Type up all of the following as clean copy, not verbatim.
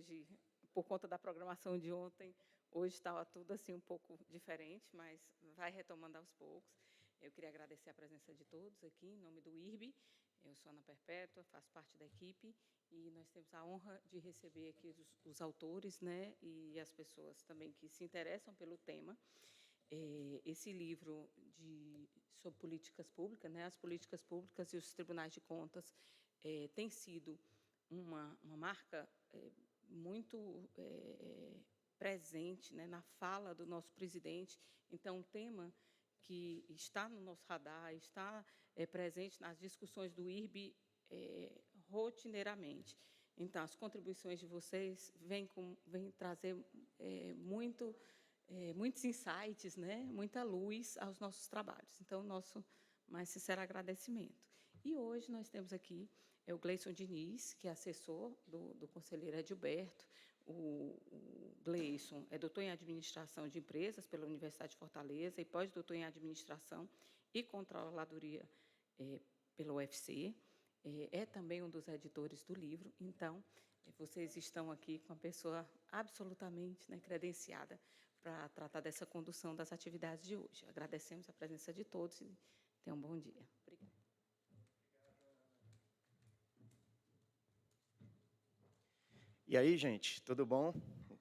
hoje, por conta da programação de ontem, hoje estava tudo assim um pouco diferente, mas vai retomando aos poucos. Eu queria agradecer a presença de todos aqui, em nome do IRB. Eu sou Ana Perpétua, faço parte da equipe, e nós temos a honra de receber aqui os autores, né, e as pessoas também que se interessam pelo tema. Esse livro sobre políticas públicas, né, as políticas públicas e os tribunais de contas, tem sido uma marca muito presente, né, na fala do nosso presidente. Então, um tema que está no nosso radar, está presente nas discussões do IRB rotineiramente. Então, as contribuições de vocês vêm trazer muitos insights, né, muita luz aos nossos trabalhos. Então, nosso mais sincero agradecimento. E hoje nós temos aqui o Gleison Diniz, que é assessor do conselheiro Edilberto. O Gleison é doutor em Administração de Empresas pela Universidade de Fortaleza e pós-doutor em Administração e Controladoria pela UFC. É também um dos editores do livro. Então, vocês estão aqui com uma pessoa absolutamente, né, credenciada para tratar dessa condução das atividades de hoje. Agradecemos a presença de todos e tenham um bom dia. Obrigada. E aí, gente, tudo bom?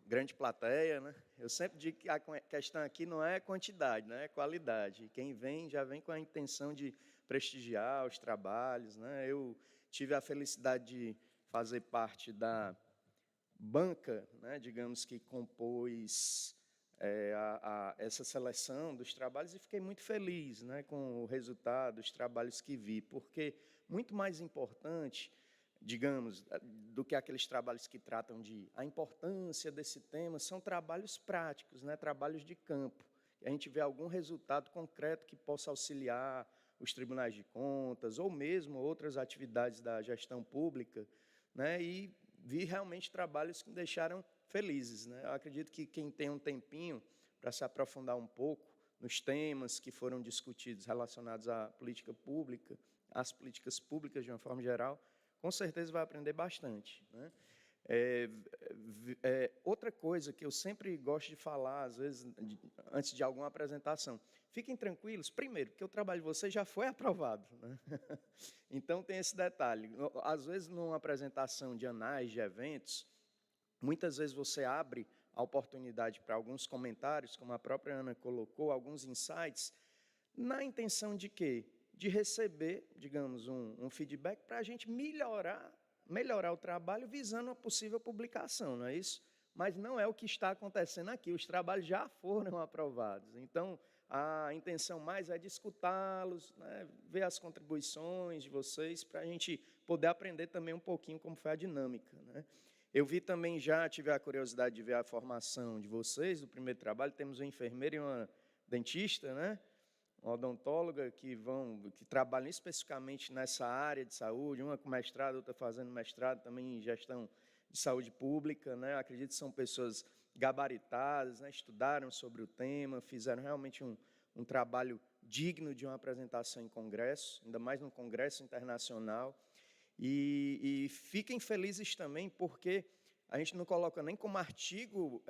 Grande plateia, né? Eu sempre digo que a questão aqui não é quantidade, né? É qualidade. E quem vem, já vem com a intenção de prestigiar os trabalhos, né? Eu tive a felicidade de fazer parte da banca, né, digamos, que compôs essa seleção dos trabalhos e fiquei muito feliz, né, com o resultado, os trabalhos que vi, porque muito mais importante, digamos, do que aqueles trabalhos que tratam de a importância desse tema, são trabalhos práticos, né, trabalhos de campo. E a gente vê algum resultado concreto que possa auxiliar os tribunais de contas ou mesmo outras atividades da gestão pública, né, e vi realmente trabalhos que me deixaram felizes, né? Eu acredito que quem tem um tempinho para se aprofundar um pouco nos temas que foram discutidos relacionados à política pública, às políticas públicas de uma forma geral, com certeza vai aprender bastante, né? Outra coisa que eu sempre gosto de falar, às vezes, antes de alguma apresentação, fiquem tranquilos, primeiro, porque o trabalho de vocês já foi aprovado, né? Então, tem esse detalhe. Às vezes, numa apresentação de anais, de eventos, muitas vezes você abre a oportunidade para alguns comentários, como a própria Ana colocou, alguns insights, na intenção de quê? De receber, digamos, um feedback para a gente melhorar o trabalho visando a possível publicação, não é isso? Mas não é o que está acontecendo aqui, os trabalhos já foram aprovados. Então, a intenção mais é de escutá-los, né, ver as contribuições de vocês, para a gente poder aprender também um pouquinho como foi a dinâmica, né? Eu vi também, já tive a curiosidade de ver a formação de vocês, do primeiro trabalho, temos uma enfermeira e uma dentista, né? Uma odontóloga que trabalham especificamente nessa área de saúde, uma com mestrado, outra fazendo mestrado também em gestão de saúde pública, né? Acredito que são pessoas gabaritadas, né? Estudaram sobre o tema, fizeram realmente um trabalho digno de uma apresentação em congresso, ainda mais num congresso internacional. E fiquem felizes também, porque a gente não coloca nem como artigo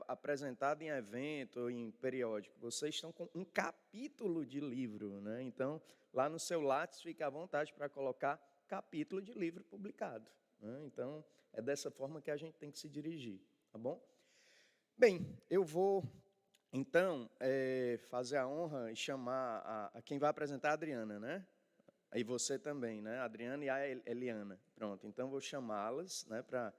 apresentado em evento ou em periódico. Vocês estão com um capítulo de livro, né? Então, lá no seu Lattes, fique à vontade para colocar capítulo de livro publicado, né? Então, é dessa forma que a gente tem que se dirigir, tá bom? Bem, eu vou, então, fazer a honra e chamar a quem vai apresentar a Adriana, né? Aí você também, né? A Adriana e a Eliana. Pronto, então vou chamá-las, né, para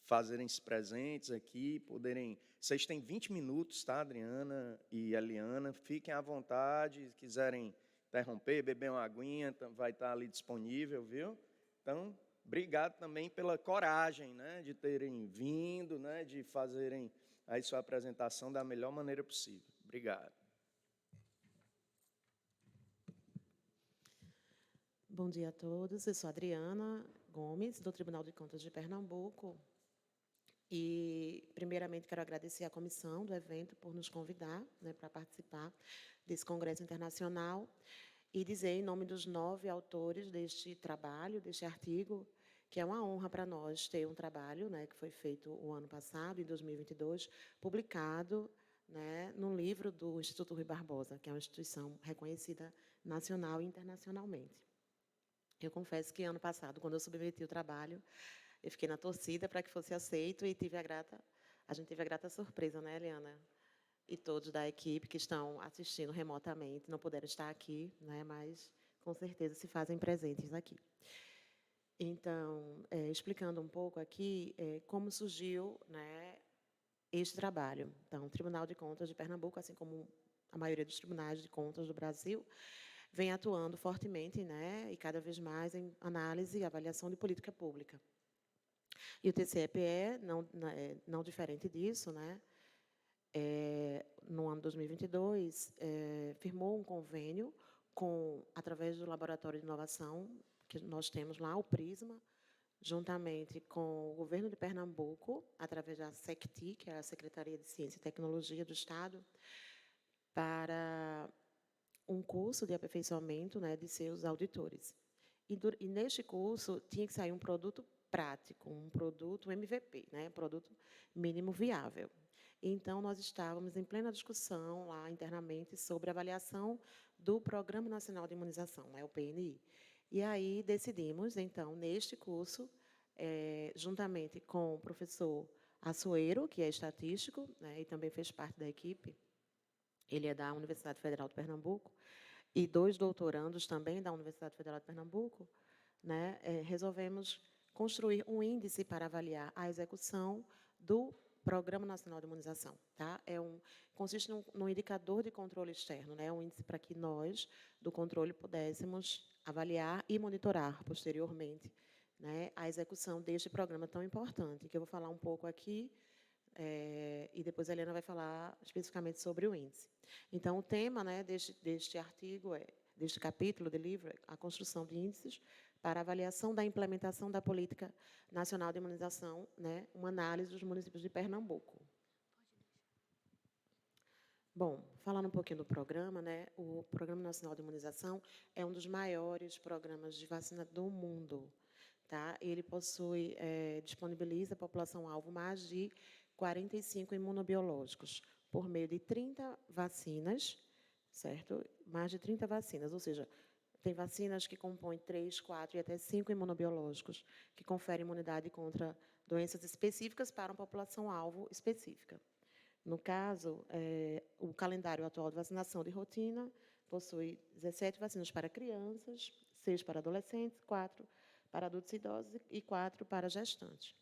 fazerem-se presentes aqui, poderem... Vocês têm 20 minutos, tá, Adriana e Eliana? Fiquem à vontade, se quiserem interromper, beber uma aguinha, vai estar ali disponível, viu? Então, obrigado também pela coragem, né, de terem vindo, né, de fazerem aí sua apresentação da melhor maneira possível. Obrigado. Bom dia a todos. Eu sou Adriana Gomes, do Tribunal de Contas de Pernambuco. E, primeiramente, quero agradecer à comissão do evento por nos convidar, né, para participar desse congresso internacional e dizer, em nome dos 9 autores deste trabalho, deste artigo, que é uma honra para nós ter um trabalho, né, que foi feito o ano passado, em 2022, publicado, né, no livro do Instituto Rui Barbosa, que é uma instituição reconhecida nacional e internacionalmente. Eu confesso que ano passado, quando eu submeti o trabalho, eu fiquei na torcida para que fosse aceito e a gente teve a grata surpresa, né, Eliana? E todos da equipe que estão assistindo remotamente, não puderam estar aqui, né, mas com certeza se fazem presentes aqui. Então, explicando um pouco aqui como surgiu, né, este trabalho. Então, o Tribunal de Contas de Pernambuco, assim como a maioria dos tribunais de contas do Brasil, vem atuando fortemente, né, e cada vez mais em análise e avaliação de política pública. E o TCE-PE, não diferente disso, né, no ano 2022, firmou um convênio através do Laboratório de Inovação, que nós temos lá, o PRISMA, juntamente com o governo de Pernambuco, através da SECTI, que é a Secretaria de Ciência e Tecnologia do Estado, para um curso de aperfeiçoamento, né, de seus auditores. E neste curso tinha que sair um produto prático, um produto MVP, né, produto mínimo viável. Então, nós estávamos em plena discussão lá internamente sobre a avaliação do Programa Nacional de Imunização, né, o PNI. E aí decidimos, então, neste curso, juntamente com o professor Assuero, que é estatístico, né, e também fez parte da equipe, ele é da Universidade Federal de Pernambuco, e 2 doutorandos também da Universidade Federal de Pernambuco, né, resolvemos construir um índice para avaliar a execução do Programa Nacional de Imunização. Tá? Consiste num indicador de controle externo, né, um índice para que nós, do controle, pudéssemos avaliar e monitorar posteriormente, né, a execução deste programa tão importante, que eu vou falar um pouco aqui, e depois a Helena vai falar especificamente sobre o índice. Então, o tema, né, deste artigo, deste capítulo do livro, é a construção de índices para avaliação da implementação da Política Nacional de Imunização, né, uma análise dos municípios de Pernambuco. Bom, falando um pouquinho do programa, né, o Programa Nacional de Imunização é um dos maiores programas de vacina do mundo. Tá? Ele disponibiliza à população-alvo mais de 45 imunobiológicos, por meio de 30 vacinas, certo? Mais de 30 vacinas, ou seja, tem vacinas que compõem 3, 4 e até 5 imunobiológicos, que conferem imunidade contra doenças específicas para uma população-alvo específica. No caso, o calendário atual de vacinação de rotina possui 17 vacinas para crianças, 6 para adolescentes, 4 para adultos idosos e 4 para gestantes.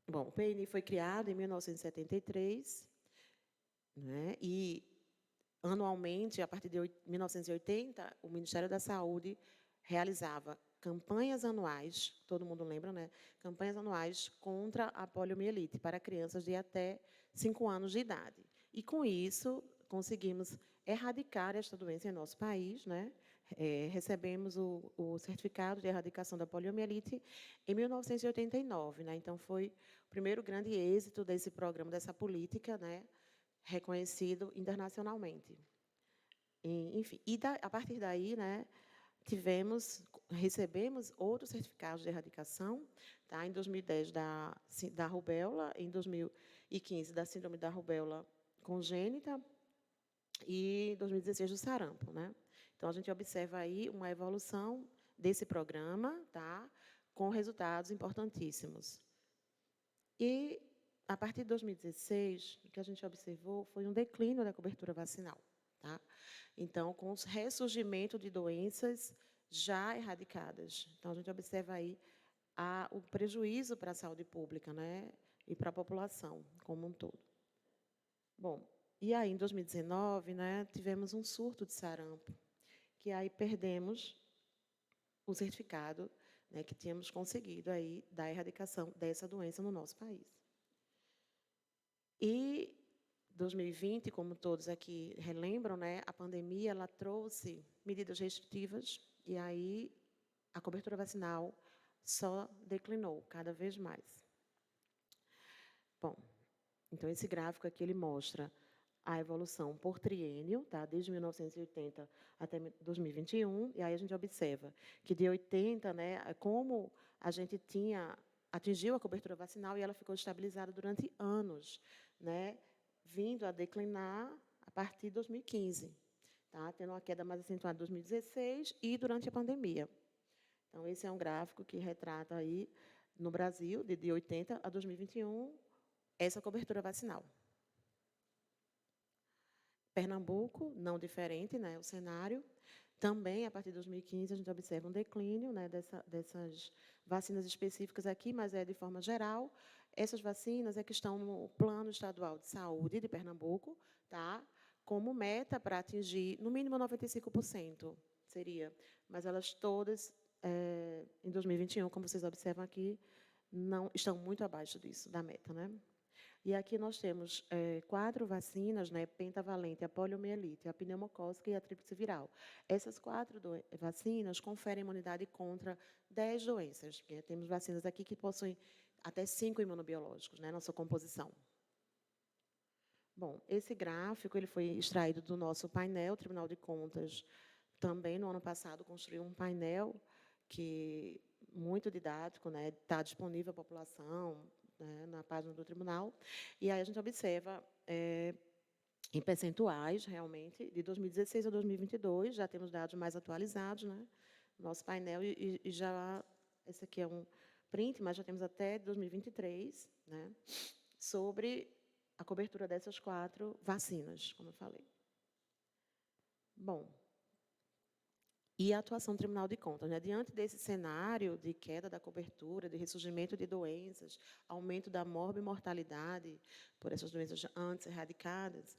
Bom, o PNI foi criado em 1973, né, e, anualmente, a partir de 1980, o Ministério da Saúde realizava campanhas anuais, todo mundo lembra, né? Campanhas anuais contra a poliomielite para crianças de até 5 anos de idade. E, com isso, conseguimos erradicar esta doença em nosso país, né? Recebemos o certificado de erradicação da poliomielite em 1989, né? Então, foi o primeiro grande êxito desse programa, dessa política, né? Reconhecido internacionalmente. Enfim, a partir daí, né? Recebemos outros certificados de erradicação, tá? Em 2010 da rubéola, em 2015 da síndrome da rubéola congênita e em 2016 do sarampo, né? Então, a gente observa aí uma evolução desse programa, tá? Com resultados importantíssimos. E, a partir de 2016, o que a gente observou foi um declínio da cobertura vacinal, tá? Então, com o ressurgimento de doenças já erradicadas. Então, a gente observa aí o prejuízo para a saúde pública, né? E para a população como um todo. Bom, e aí, em 2019, né, tivemos um surto de sarampo, que aí perdemos o certificado, né, que tínhamos conseguido aí da erradicação dessa doença no nosso país. E 2020, como todos aqui relembram, né, a pandemia ela trouxe medidas restritivas e aí a cobertura vacinal só declinou cada vez mais. Bom, então esse gráfico aqui ele mostra a evolução por triênio, tá? Desde 1980 até 2021, e aí a gente observa que de 80, né, como a gente atingiu a cobertura vacinal e ela ficou estabilizada durante anos, né, vindo a declinar a partir de 2015, tá? Tendo uma queda mais acentuada em 2016 e durante a pandemia. Então, esse é um gráfico que retrata aí, no Brasil, de 80 a 2021, essa cobertura vacinal. Pernambuco, não diferente, né, o cenário. Também, a partir de 2015, a gente observa um declínio, né, dessas vacinas específicas aqui, mas é de forma geral. Essas vacinas é que estão no Plano Estadual de Saúde de Pernambuco, tá? Como meta para atingir, no mínimo, 95%, seria. Mas elas todas, em 2021, como vocês observam aqui, não estão muito abaixo disso, da meta, né? E aqui nós temos 4 vacinas, né, pentavalente, a poliomielite, a pneumocócica e a tríplice viral. Essas 4 vacinas conferem imunidade contra 10 doenças. Temos vacinas aqui que possuem até 5 imunobiológicos, né, na sua composição. Bom, esse gráfico ele foi extraído do nosso painel. O Tribunal de Contas, também no ano passado, construiu um painel que muito didático, né, está disponível à população, né, na página do tribunal, e aí a gente observa, em percentuais, realmente, de 2016 a 2022, já temos dados mais atualizados, né, no nosso painel, e já, esse aqui é um print, mas já temos até 2023, né, sobre a cobertura dessas 4 vacinas, como eu falei. Bom, e a atuação do Tribunal de Contas, né? Diante desse cenário de queda da cobertura, de ressurgimento de doenças, aumento da morbimortalidade por essas doenças antes erradicadas,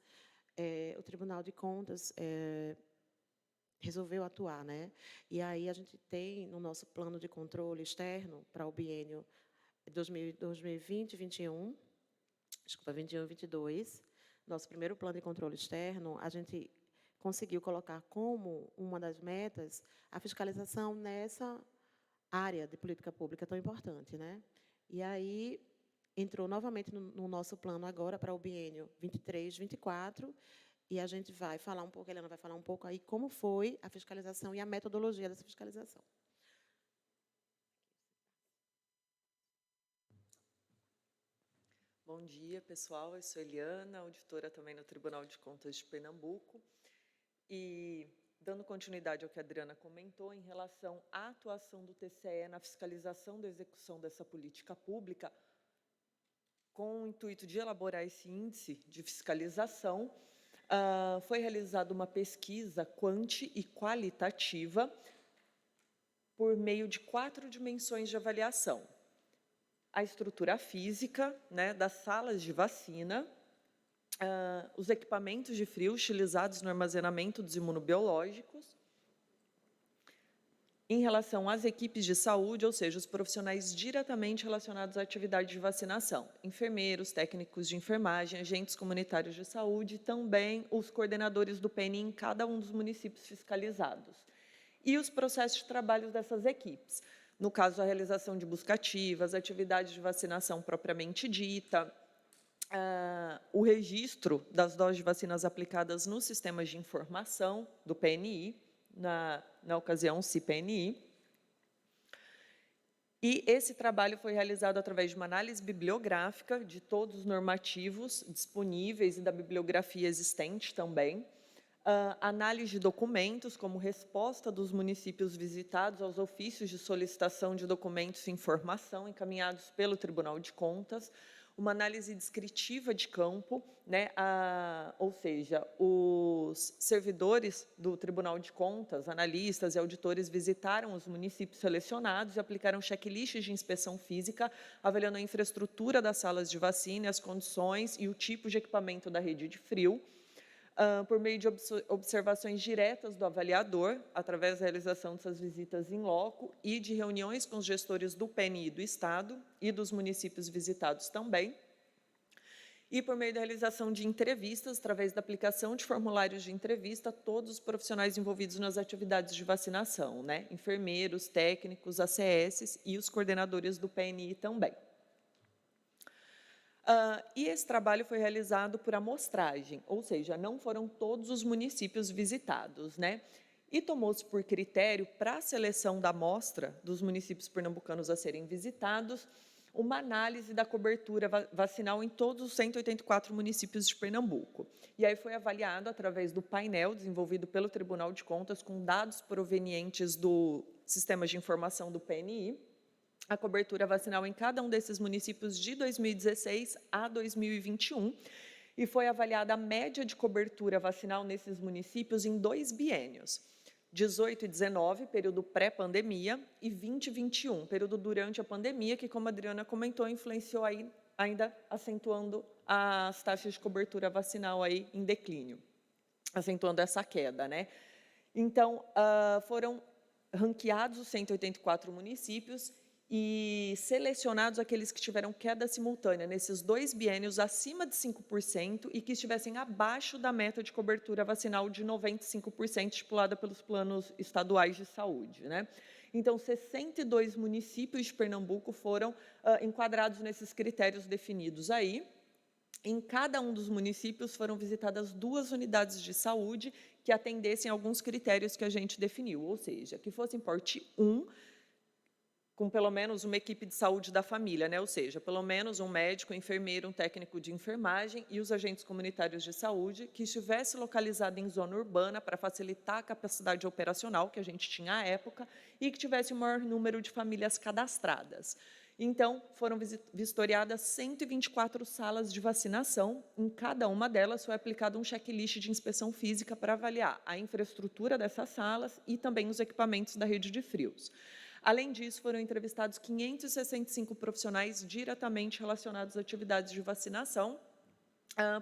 o Tribunal de Contas resolveu atuar, né? E aí a gente tem no nosso plano de controle externo para o biênio 2020-21, desculpa, 21-22, nosso primeiro plano de controle externo, a gente conseguiu colocar como uma das metas a fiscalização nessa área de política pública tão importante, né? E aí entrou novamente no nosso plano agora para o biênio 23-24, e a gente vai falar um pouco, a Helena vai falar um pouco aí como foi a fiscalização e a metodologia dessa fiscalização. Bom dia, pessoal. Eu sou Eliana, auditora também no Tribunal de Contas de Pernambuco. E, dando continuidade ao que a Adriana comentou, em relação à atuação do TCE na fiscalização da execução dessa política pública, com o intuito de elaborar esse índice de fiscalização, foi realizada uma pesquisa quanti e qualitativa por meio de 4 dimensões de avaliação. A estrutura física, né, das salas de vacina, os equipamentos de frio utilizados no armazenamento dos imunobiológicos, em relação às equipes de saúde, ou seja, os profissionais diretamente relacionados à atividade de vacinação, enfermeiros, técnicos de enfermagem, agentes comunitários de saúde, também os coordenadores do PNI em cada um dos municípios fiscalizados, e os processos de trabalho dessas equipes. No caso, a realização de busca ativa, as atividades de vacinação propriamente dita, o registro das doses de vacinas aplicadas nos sistemas de informação do PNI, na ocasião, CIPNI. E esse trabalho foi realizado através de uma análise bibliográfica de todos os normativos disponíveis e da bibliografia existente também, análise de documentos, como resposta dos municípios visitados aos ofícios de solicitação de documentos e informação encaminhados pelo Tribunal de Contas, uma análise descritiva de campo, né, ou seja, os servidores do Tribunal de Contas, analistas e auditores visitaram os municípios selecionados e aplicaram checklists de inspeção física, avaliando a infraestrutura das salas de vacina, as condições e o tipo de equipamento da rede de frio, por meio de observações diretas do avaliador, através da realização dessas visitas em loco e de reuniões com os gestores do PNI do Estado e dos municípios visitados também, e por meio da realização de entrevistas, através da aplicação de formulários de entrevista a todos os profissionais envolvidos nas atividades de vacinação, né? Enfermeiros, técnicos, ACS e os coordenadores do PNI também. E esse trabalho foi realizado por amostragem, ou seja, não foram todos os municípios visitados, né? E tomou-se por critério, para a seleção da amostra dos municípios pernambucanos a serem visitados, uma análise da cobertura vacinal em todos os 184 municípios de Pernambuco. E aí foi avaliado através do painel desenvolvido pelo Tribunal de Contas, com dados provenientes do Sistema de Informação do PNI, a cobertura vacinal em cada um desses municípios de 2016 a 2021, e foi avaliada a média de cobertura vacinal nesses municípios em 2 biênios, 18 e 19, período pré-pandemia, e 20 e 21, período durante a pandemia, que, como a Adriana comentou, influenciou aí, ainda acentuando as taxas de cobertura vacinal aí em declínio, acentuando essa queda, né? Então, foram ranqueados os 184 municípios e selecionados aqueles que tiveram queda simultânea nesses 2 biênios acima de 5% e que estivessem abaixo da meta de cobertura vacinal de 95% estipulada pelos planos estaduais de saúde, né? Então, 62 municípios de Pernambuco foram enquadrados nesses critérios definidos aí. Em cada um dos municípios foram visitadas 2 unidades de saúde que atendessem a alguns critérios que a gente definiu, ou seja, que fossem porte 1, com pelo menos uma equipe de saúde da família, né? Ou seja, pelo menos um médico, um enfermeiro, um técnico de enfermagem e os agentes comunitários de saúde, que estivesse localizado em zona urbana para facilitar a capacidade operacional que a gente tinha à época e que tivesse o maior número de famílias cadastradas. Então, foram vistoriadas 124 salas de vacinação. Em cada uma delas foi aplicado um checklist de inspeção física para avaliar a infraestrutura dessas salas e também os equipamentos da rede de frios. Além disso, foram entrevistados 565 profissionais diretamente relacionados a atividades de vacinação,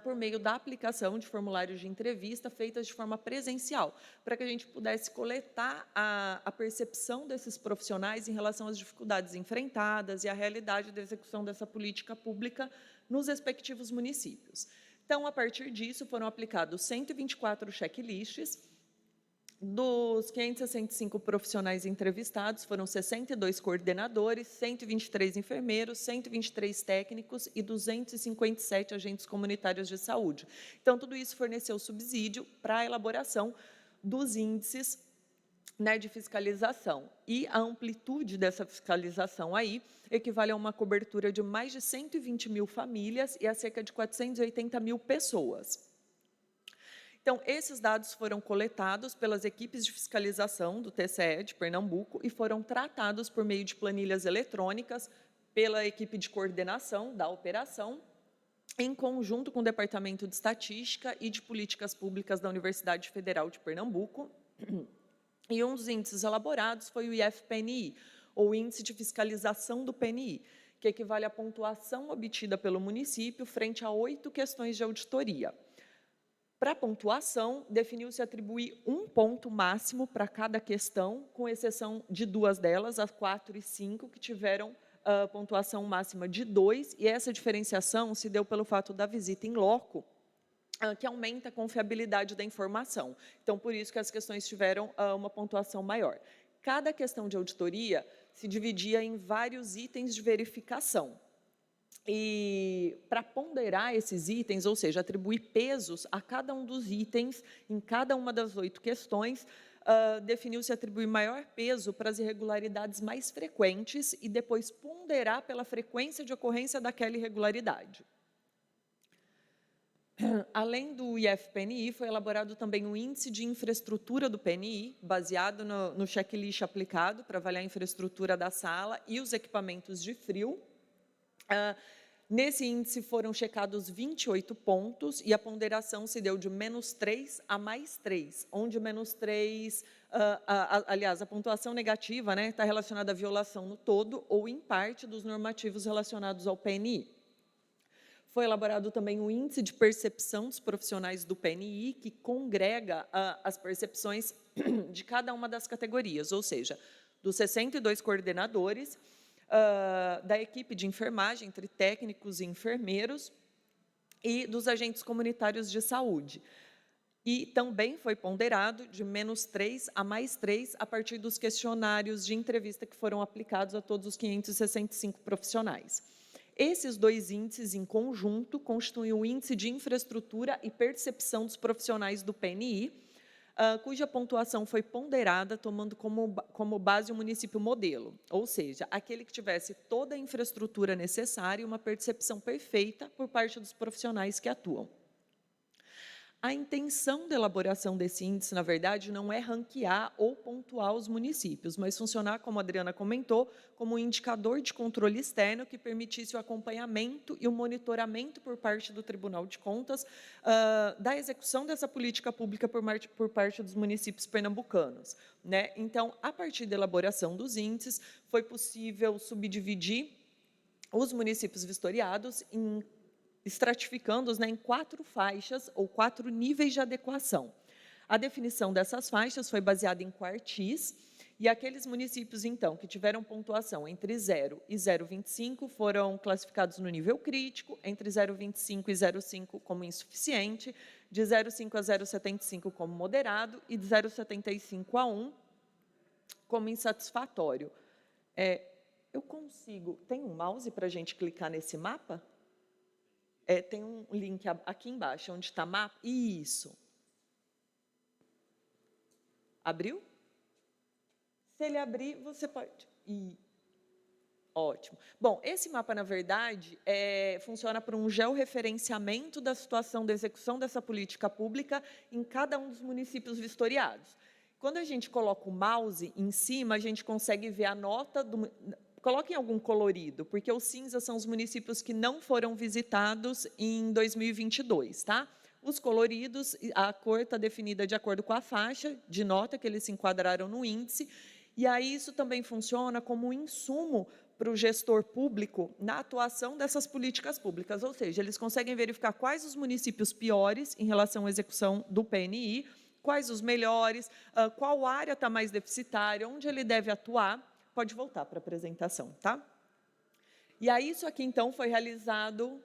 por meio da aplicação de formulários de entrevista feitas de forma presencial, para que a gente pudesse coletar a percepção desses profissionais em relação às dificuldades enfrentadas e à realidade da execução dessa política pública nos respectivos municípios. Então, a partir disso, foram aplicados 124 checklists. Dos 565 profissionais entrevistados, foram 62 coordenadores, 123 enfermeiros, 123 técnicos e 257 agentes comunitários de saúde. Então, tudo isso forneceu subsídio para a elaboração dos índices, né, de fiscalização. E a amplitude dessa fiscalização aí equivale a uma cobertura de mais de 120 mil famílias e a cerca de 480 mil pessoas. Então, esses dados foram coletados pelas equipes de fiscalização do TCE de Pernambuco e foram tratados por meio de planilhas eletrônicas pela equipe de coordenação da operação, em conjunto com o Departamento de Estatística e de Políticas Públicas da Universidade Federal de Pernambuco. E um dos índices elaborados foi o IFPNI, ou Índice de Fiscalização do PNI, que equivale à pontuação obtida pelo município frente a 8 questões de auditoria. Para a pontuação, definiu-se atribuir 1 ponto máximo para cada questão, com exceção de 2 delas, as 4 e 5, que tiveram pontuação máxima de 2, e essa diferenciação se deu pelo fato da visita em loco, que aumenta a confiabilidade da informação. Então, por isso que as questões tiveram uma pontuação maior. Cada questão de auditoria se dividia em vários itens de verificação. E para ponderar esses itens, ou seja, atribuir pesos a cada um dos itens, em cada uma das 8 questões, definiu-se atribuir maior peso para as irregularidades mais frequentes e depois ponderar pela frequência de ocorrência daquela irregularidade. Além do IFPNI, foi elaborado também o Índice de Infraestrutura do PNI, baseado no checklist aplicado para avaliar a infraestrutura da sala e os equipamentos de frio. Nesse índice foram checados 28 pontos e a ponderação se deu de -3 a +3, onde -3, aliás, a pontuação negativa, né, está relacionada à violação no todo ou em parte dos normativos relacionados ao PNI. Foi elaborado também o Índice de Percepção dos Profissionais do PNI, que congrega as percepções de cada uma das categorias, ou seja, dos 62 coordenadores, da equipe de enfermagem, entre técnicos e enfermeiros, e dos agentes comunitários de saúde. E também foi ponderado de -3 a +3 a partir dos questionários de entrevista que foram aplicados a todos os 565 profissionais. Esses dois índices, em conjunto, constituem o Índice de Infraestrutura e Percepção dos Profissionais do PNI, cuja pontuação foi ponderada tomando como base o município modelo, ou seja, aquele que tivesse toda a infraestrutura necessária e uma percepção perfeita por parte dos profissionais que atuam. A intenção da elaboração desse índice, na verdade, não é ranquear ou pontuar os municípios, mas funcionar, como a Adriana comentou, como um indicador de controle externo que permitisse o acompanhamento e o monitoramento por parte do Tribunal de Contas da execução dessa política pública por parte dos municípios pernambucanos, né? Então, a partir da elaboração dos índices, foi possível subdividir os municípios vistoriados estratificando-os, né, em 4 faixas ou 4 níveis de adequação. A definição dessas faixas foi baseada em quartis, e aqueles municípios, então, que tiveram pontuação entre 0 e 0,25 foram classificados no nível crítico, entre 0,25 e 0,5 como insuficiente, de 0,5 a 0,75 como moderado e de 0,75 a 1 como insatisfatório. Eu consigo... Tem um mouse para a gente clicar nesse mapa? Tem um link aqui embaixo, onde está mapa. Isso. Abriu? Se ele abrir, você pode... Ótimo. Bom, esse mapa, na verdade, funciona para um georreferenciamento da situação da execução dessa política pública em cada um dos municípios vistoriados. Quando a gente coloca o mouse em cima, a gente consegue ver a nota do... Coloquem algum colorido, porque os cinzas são os municípios que não foram visitados em 2022, tá? Os coloridos, a cor está definida de acordo com a faixa de nota que eles se enquadraram no índice, e aí isso também funciona como um insumo para o gestor público na atuação dessas políticas públicas, ou seja, eles conseguem verificar quais os municípios piores em relação à execução do PNI, quais os melhores, qual área está mais deficitária, onde ele deve atuar. Pode voltar para a apresentação, tá? E aí, isso aqui, então, foi realizado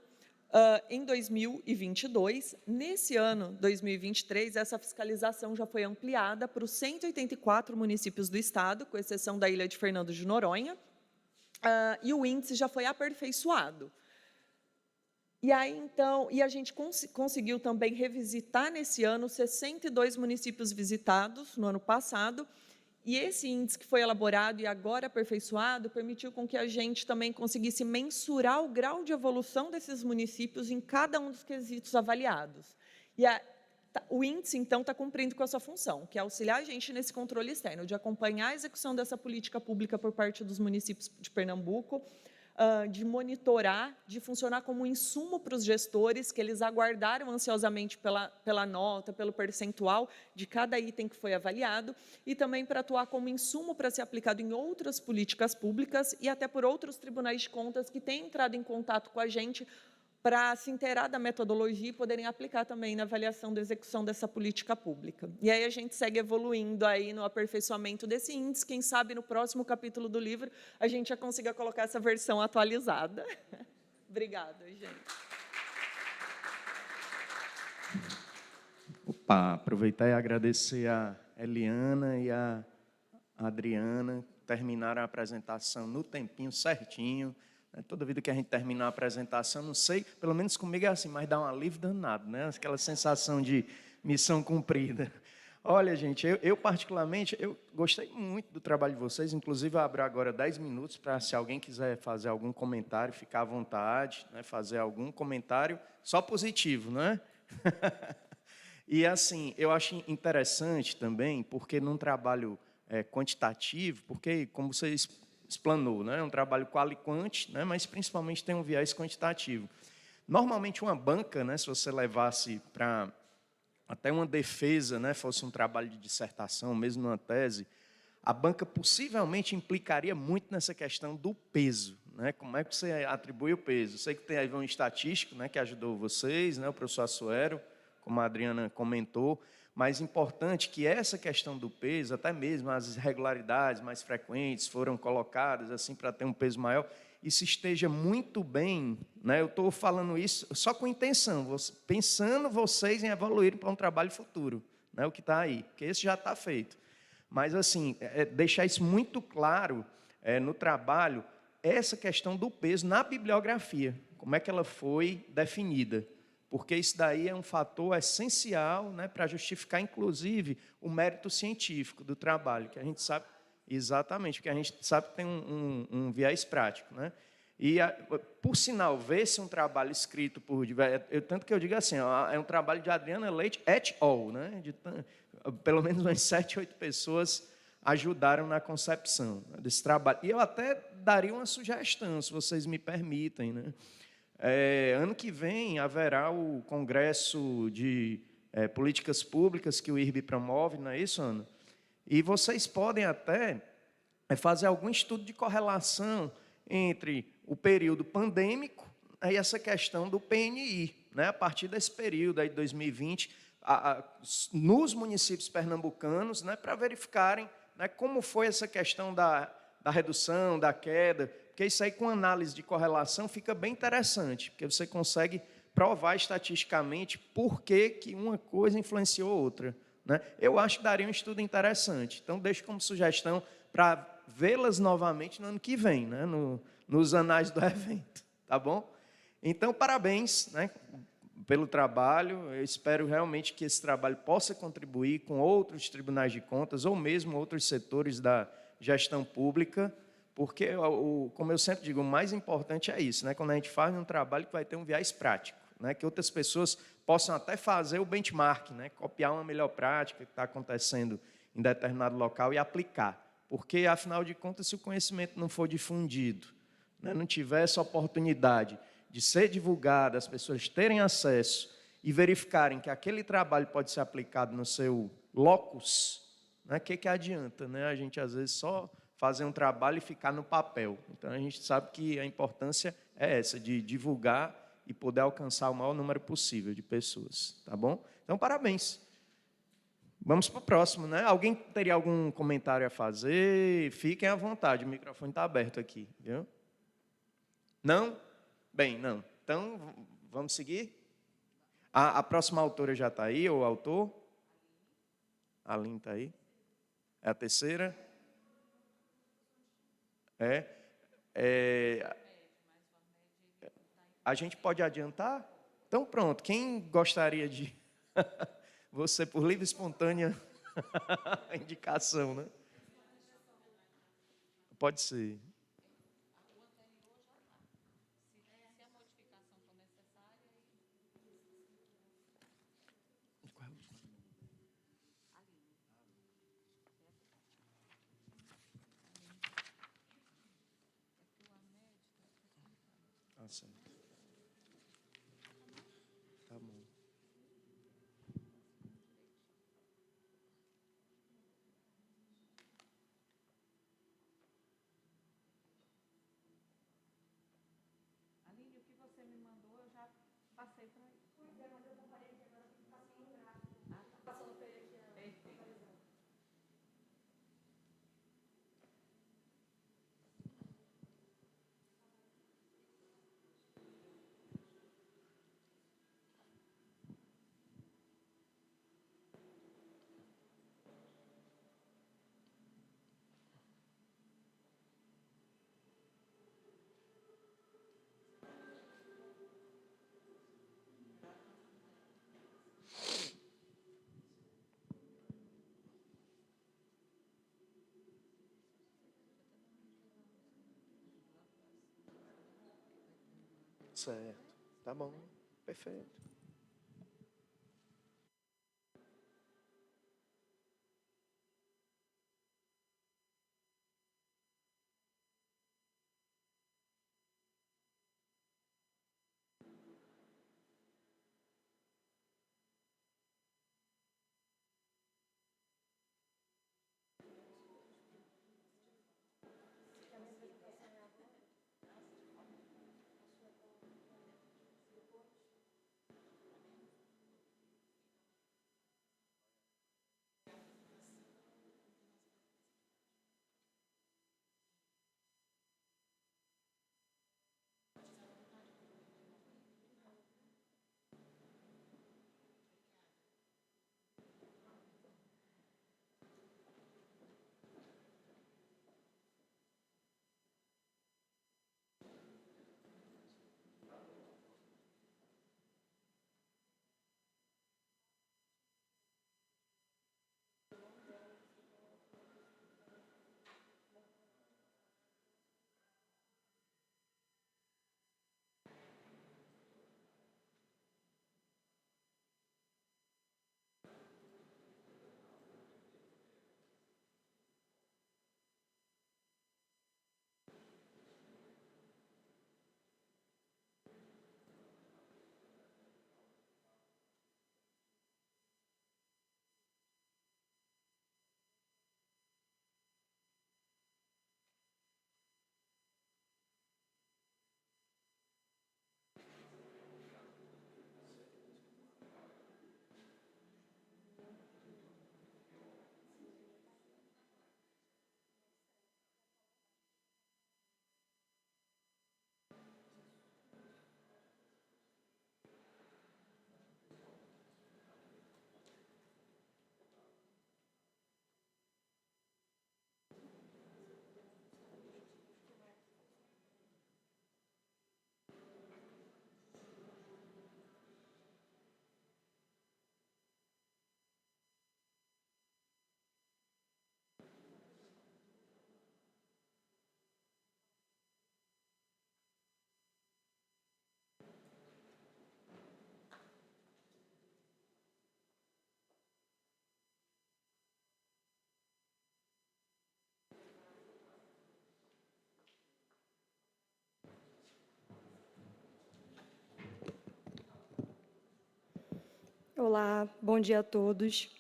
em 2022. Nesse ano, 2023, essa fiscalização já foi ampliada para os 184 municípios do estado, com exceção da ilha de Fernando de Noronha, e o índice já foi aperfeiçoado. E aí, então, a gente conseguiu também revisitar nesse ano 62 municípios visitados no ano passado. E esse índice que foi elaborado e agora aperfeiçoado permitiu com que a gente também conseguisse mensurar o grau de evolução desses municípios em cada um dos quesitos avaliados. E o índice, então, está cumprindo com a sua função, que é auxiliar a gente nesse controle externo, de acompanhar a execução dessa política pública por parte dos municípios de Pernambuco, de monitorar, de funcionar como um insumo para os gestores, que eles aguardaram ansiosamente pela nota, pelo percentual de cada item que foi avaliado, e também para atuar como insumo para ser aplicado em outras políticas públicas e até por outros tribunais de contas que têm entrado em contato com a gente para se inteirar da metodologia e poderem aplicar também na avaliação da execução dessa política pública. E aí a gente segue evoluindo aí no aperfeiçoamento desse índice. Quem sabe no próximo capítulo do livro a gente já consiga colocar essa versão atualizada. Obrigada, gente. Opa, aproveitar e agradecer a Eliana e a Adriana, que terminaram a apresentação no tempinho certinho. Toda vida que a gente termina a apresentação, não sei, pelo menos comigo é assim, mas dá um alívio danado, né? Aquela sensação de missão cumprida. Olha, gente, eu particularmente, eu gostei muito do trabalho de vocês, inclusive eu abro agora 10 minutos para, se alguém quiser fazer algum comentário, ficar à vontade, né? Fazer algum comentário, só positivo, né? E assim, eu acho interessante também, porque num trabalho quantitativo, porque, como vocês explanou, né? É um trabalho quali-quant, né? Mas principalmente tem um viés quantitativo. Normalmente uma banca, né? Se você levasse para até uma defesa, né? Fosse um trabalho de dissertação, mesmo numa tese, a banca possivelmente implicaria muito nessa questão do peso, né? Como é que você atribui o peso? Sei que tem aí um estatístico, né? Que ajudou vocês, né? O professor Assuero, como a Adriana comentou, mas importante que essa questão do peso, até mesmo as irregularidades mais frequentes foram colocadas assim para ter um peso maior, isso esteja muito bem, né? Eu estou falando isso só com intenção, pensando vocês em evoluírem para um trabalho futuro, né? O que está aí, porque esse já está feito. Mas, assim, deixar isso muito claro no trabalho, essa questão do peso na bibliografia, como é que ela foi definida, porque isso daí é um fator essencial, né, para justificar, inclusive, o mérito científico do trabalho, que a gente sabe exatamente, porque a gente sabe que tem um viés prático, né? E, por sinal, ver-se um trabalho escrito por... Tanto que eu digo assim, ó, é um trabalho de Adriana Leite et al., né? Pelo menos umas 7, 8 pessoas ajudaram na concepção desse trabalho. E eu até daria uma sugestão, se vocês me permitem, né? Ano que vem haverá o Congresso de Políticas Públicas que o IRB promove, não é isso, Ana? E vocês podem até fazer algum estudo de correlação entre o período pandêmico e essa questão do PNI, né? A partir desse período aí de 2020, nos municípios pernambucanos, né? Para verificarem, né, como foi essa questão da redução, da queda, porque isso aí com análise de correlação fica bem interessante, porque você consegue provar estatisticamente por que uma coisa influenciou outra, né? Eu acho que daria um estudo interessante. Então, deixo como sugestão para vê-las novamente no ano que vem, né? Nos anais do evento, tá bom? Então, parabéns, né, pelo trabalho. Eu espero realmente que esse trabalho possa contribuir com outros tribunais de contas ou mesmo outros setores da gestão pública, porque, como eu sempre digo, o mais importante é isso, né? Quando a gente faz um trabalho que vai ter um viés prático, né? Que outras pessoas possam até fazer o benchmark, né? Copiar uma melhor prática que está acontecendo em determinado local e aplicar. Porque, afinal de contas, se o conhecimento não for difundido, né, não tiver essa oportunidade de ser divulgado, as pessoas terem acesso e verificarem que aquele trabalho pode ser aplicado no seu locus, né, que adianta, né, a gente, às vezes, só fazer um trabalho e ficar no papel. Então, a gente sabe que a importância é essa, de divulgar e poder alcançar o maior número possível de pessoas. Tá bom? Então, parabéns. Vamos para o próximo, né? Alguém teria algum comentário a fazer? Fiquem à vontade, o microfone está aberto aqui. Viu? Não? Bem, não. Então, vamos seguir? A próxima autora já está aí, ou autor? A Aline está aí. É a terceira? A gente pode adiantar? Então, pronto. Quem gostaria de... Você, por livre e espontânea indicação, né? Pode ser. Ah, certo. Tá bom. Aline, o que você me mandou, eu já passei para ele. Pois é, mas eu comparei aqui agora com o passando no gráfico. Ah, tá. Passando para ele aqui. Perfeito. Certo. Tá bom. Perfeito. Olá, bom dia a todos.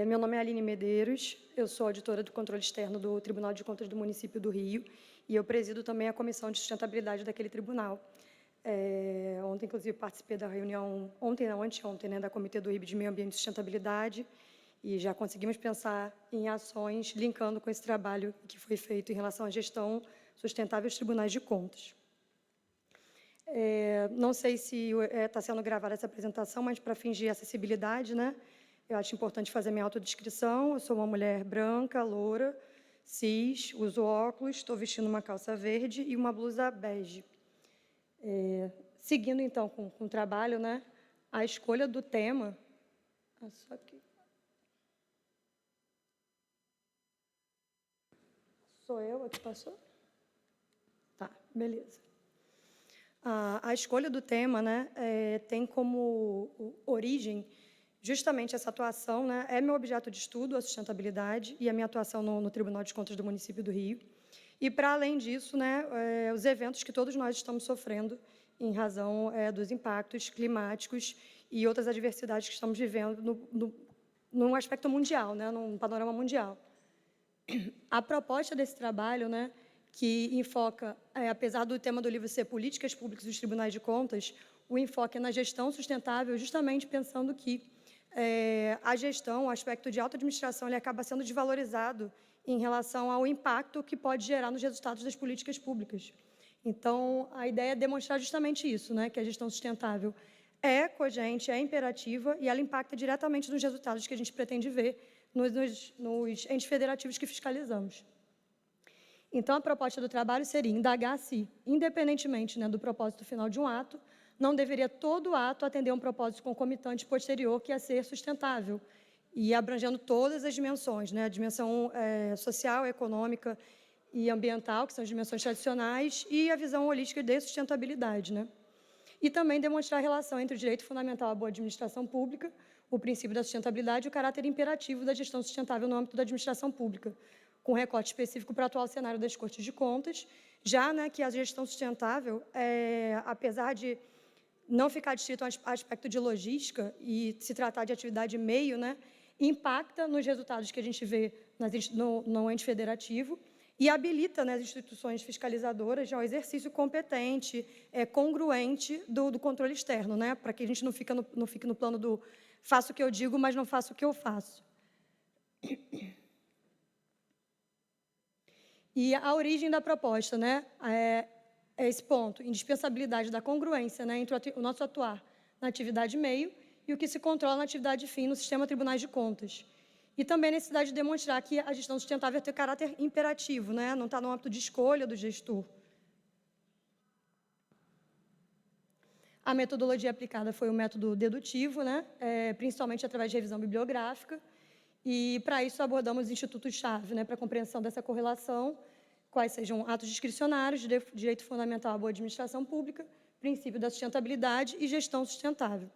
Meu nome é Aline Medeiros, eu sou auditora do controle externo do Tribunal de Contas do município do Rio e eu presido também a comissão de sustentabilidade daquele tribunal. Ontem, inclusive, participei da reunião, anteontem, né, da Comitê do IRB de Meio Ambiente e Sustentabilidade e já conseguimos pensar em ações linkando com esse trabalho que foi feito em relação à gestão sustentável dos tribunais de contas. Não sei se está sendo gravada essa apresentação, mas para fins de acessibilidade, né, eu acho importante fazer minha autodescrição. Eu sou uma mulher branca, loura, cis, uso óculos, estou vestindo uma calça verde e uma blusa bege. Seguindo, então, com o trabalho, né, a escolha do tema... Só que... Sou eu a que passou? Tá, beleza. A escolha do tema, né, tem como origem justamente essa atuação, né, é meu objeto de estudo, a sustentabilidade, e a minha atuação no Tribunal de Contas do município do Rio. E, para além disso, né, os eventos que todos nós estamos sofrendo em razão dos impactos climáticos e outras adversidades que estamos vivendo num aspecto mundial, né, num panorama mundial. A proposta desse trabalho, né, que enfoca, apesar do tema do livro ser Políticas Públicas dos Tribunais de Contas, o enfoque é na gestão sustentável, justamente pensando que a gestão, o aspecto de auto-administração, ele acaba sendo desvalorizado em relação ao impacto que pode gerar nos resultados das políticas públicas. Então, a ideia é demonstrar justamente isso, né, que a gestão sustentável é cogente, é imperativa e ela impacta diretamente nos resultados que a gente pretende ver nos entes federativos que fiscalizamos. Então, a proposta do trabalho seria indagar se, independentemente, né, do propósito final de um ato, não deveria todo ato atender a um propósito concomitante posterior, que é ser sustentável, e abrangendo todas as dimensões, né, a dimensão social, econômica e ambiental, que são as dimensões tradicionais, e a visão holística de sustentabilidade, né? E também demonstrar a relação entre o direito fundamental à boa administração pública, o princípio da sustentabilidade e o caráter imperativo da gestão sustentável no âmbito da administração pública, com recorte específico para o atual cenário das Cortes de Contas, já, né, que a gestão sustentável, apesar de não ficar distrito a aspecto de logística e se tratar de atividade meio, né, impacta nos resultados que a gente vê no ente federativo e habilita, né, as instituições fiscalizadoras ao exercício competente, congruente do controle externo, né, para que a gente não fique no plano do faço o que eu digo, mas não faço o que eu faço. E a origem da proposta, né, é esse ponto, indispensabilidade da congruência, né, entre o nosso atuar na atividade meio e o que se controla na atividade fim no sistema tribunais de contas. E também a necessidade de demonstrar que a gestão sustentável tem caráter imperativo, né, não está no âmbito de escolha do gestor. A metodologia aplicada foi o método dedutivo, né, principalmente através de revisão bibliográfica, e, para isso, abordamos institutos-chave, né, para a compreensão dessa correlação, quais sejam atos discricionários, direito fundamental à boa administração pública, princípio da sustentabilidade e gestão sustentável.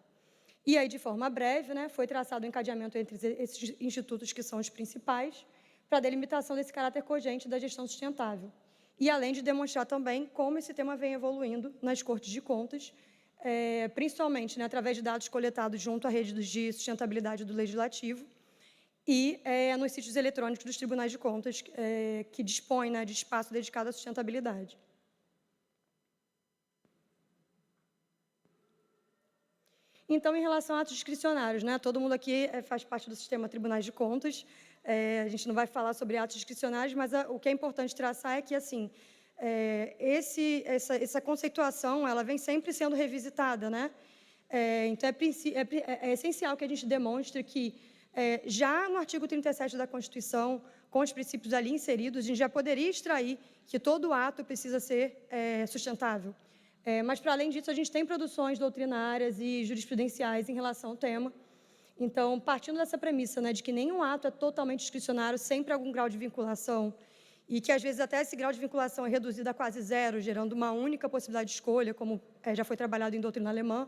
E aí, de forma breve, né, foi traçado o encadeamento entre esses institutos que são os principais, para a delimitação desse caráter cogente da gestão sustentável. E, além de demonstrar também como esse tema vem evoluindo nas Cortes de Contas, principalmente, né, através de dados coletados junto à rede de sustentabilidade do Legislativo, e nos sítios eletrônicos dos tribunais de contas, que dispõem, né, de espaço dedicado à sustentabilidade. Então, em relação a atos discricionários, né, todo mundo aqui faz parte do sistema tribunais de contas, a gente não vai falar sobre atos discricionários, mas o que é importante traçar é que, assim, essa conceituação, ela vem sempre sendo revisitada, né? Então, é essencial que a gente demonstre que, já no artigo 37 da Constituição, com os princípios ali inseridos, a gente já poderia extrair que todo ato precisa ser sustentável. Mas, para além disso, a gente tem produções doutrinárias e jurisprudenciais em relação ao tema. Então, partindo dessa premissa, né, de que nenhum ato é totalmente discricionário, sempre há algum grau de vinculação, e que, às vezes, até esse grau de vinculação é reduzido a quase zero, gerando uma única possibilidade de escolha, como já foi trabalhado em doutrina alemã,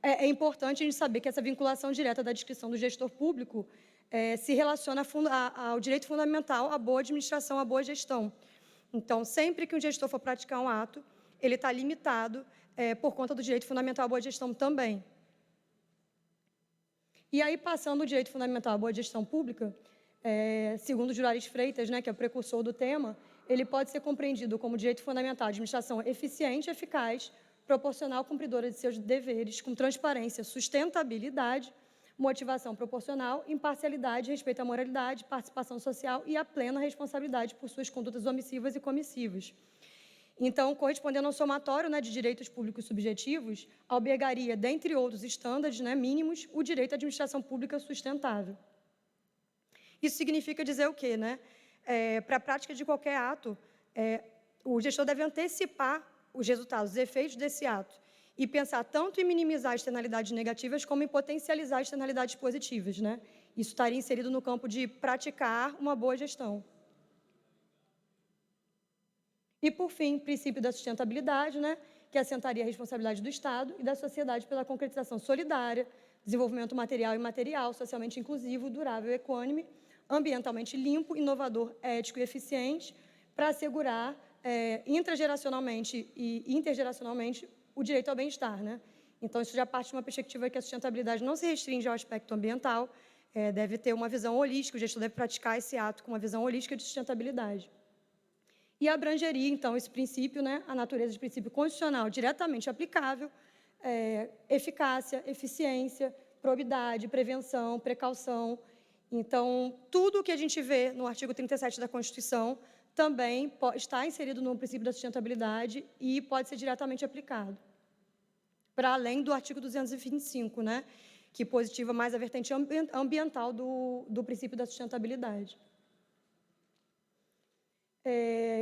é importante a gente saber que essa vinculação direta da descrição do gestor público se relaciona ao direito fundamental à boa administração, à boa gestão. Então, sempre que um gestor for praticar um ato, ele está limitado por conta do direito fundamental à boa gestão também. E aí, passando o direito fundamental à boa gestão pública, segundo Juarez Freitas, né, que é o precursor do tema, ele pode ser compreendido como direito fundamental à administração eficiente, eficaz, proporcional, cumpridora de seus deveres, com transparência, sustentabilidade, motivação proporcional, imparcialidade, respeito à moralidade, participação social e a plena responsabilidade por suas condutas omissivas e comissivas. Então, correspondendo ao somatório, né, de direitos públicos subjetivos, albergaria, dentre outros estándares, né, mínimos, o direito à administração pública sustentável. Isso significa dizer o quê, né? Para a prática de qualquer ato, o gestor deve antecipar os resultados, os efeitos desse ato, e pensar tanto em minimizar externalidades negativas como em potencializar externalidades positivas, né? Isso estaria inserido no campo de praticar uma boa gestão. E, por fim, princípio da sustentabilidade, né, que assentaria a responsabilidade do Estado e da sociedade pela concretização solidária, desenvolvimento material e imaterial, socialmente inclusivo, durável e equânime, ambientalmente limpo, inovador, ético e eficiente, para assegurar intrageracionalmente e intergeracionalmente o direito ao bem-estar, né? Então, isso já parte de uma perspectiva que a sustentabilidade não se restringe ao aspecto ambiental, deve ter uma visão holística, o gestor deve praticar esse ato com uma visão holística de sustentabilidade. E abrangeria, então, esse princípio, né, a natureza de princípio constitucional diretamente aplicável, eficácia, eficiência, probidade, prevenção, precaução. Então, tudo o que a gente vê no artigo 37 da Constituição também está inserido no princípio da sustentabilidade e pode ser diretamente aplicado. Para além do artigo 225, né, que positiva mais a vertente ambiental do princípio da sustentabilidade.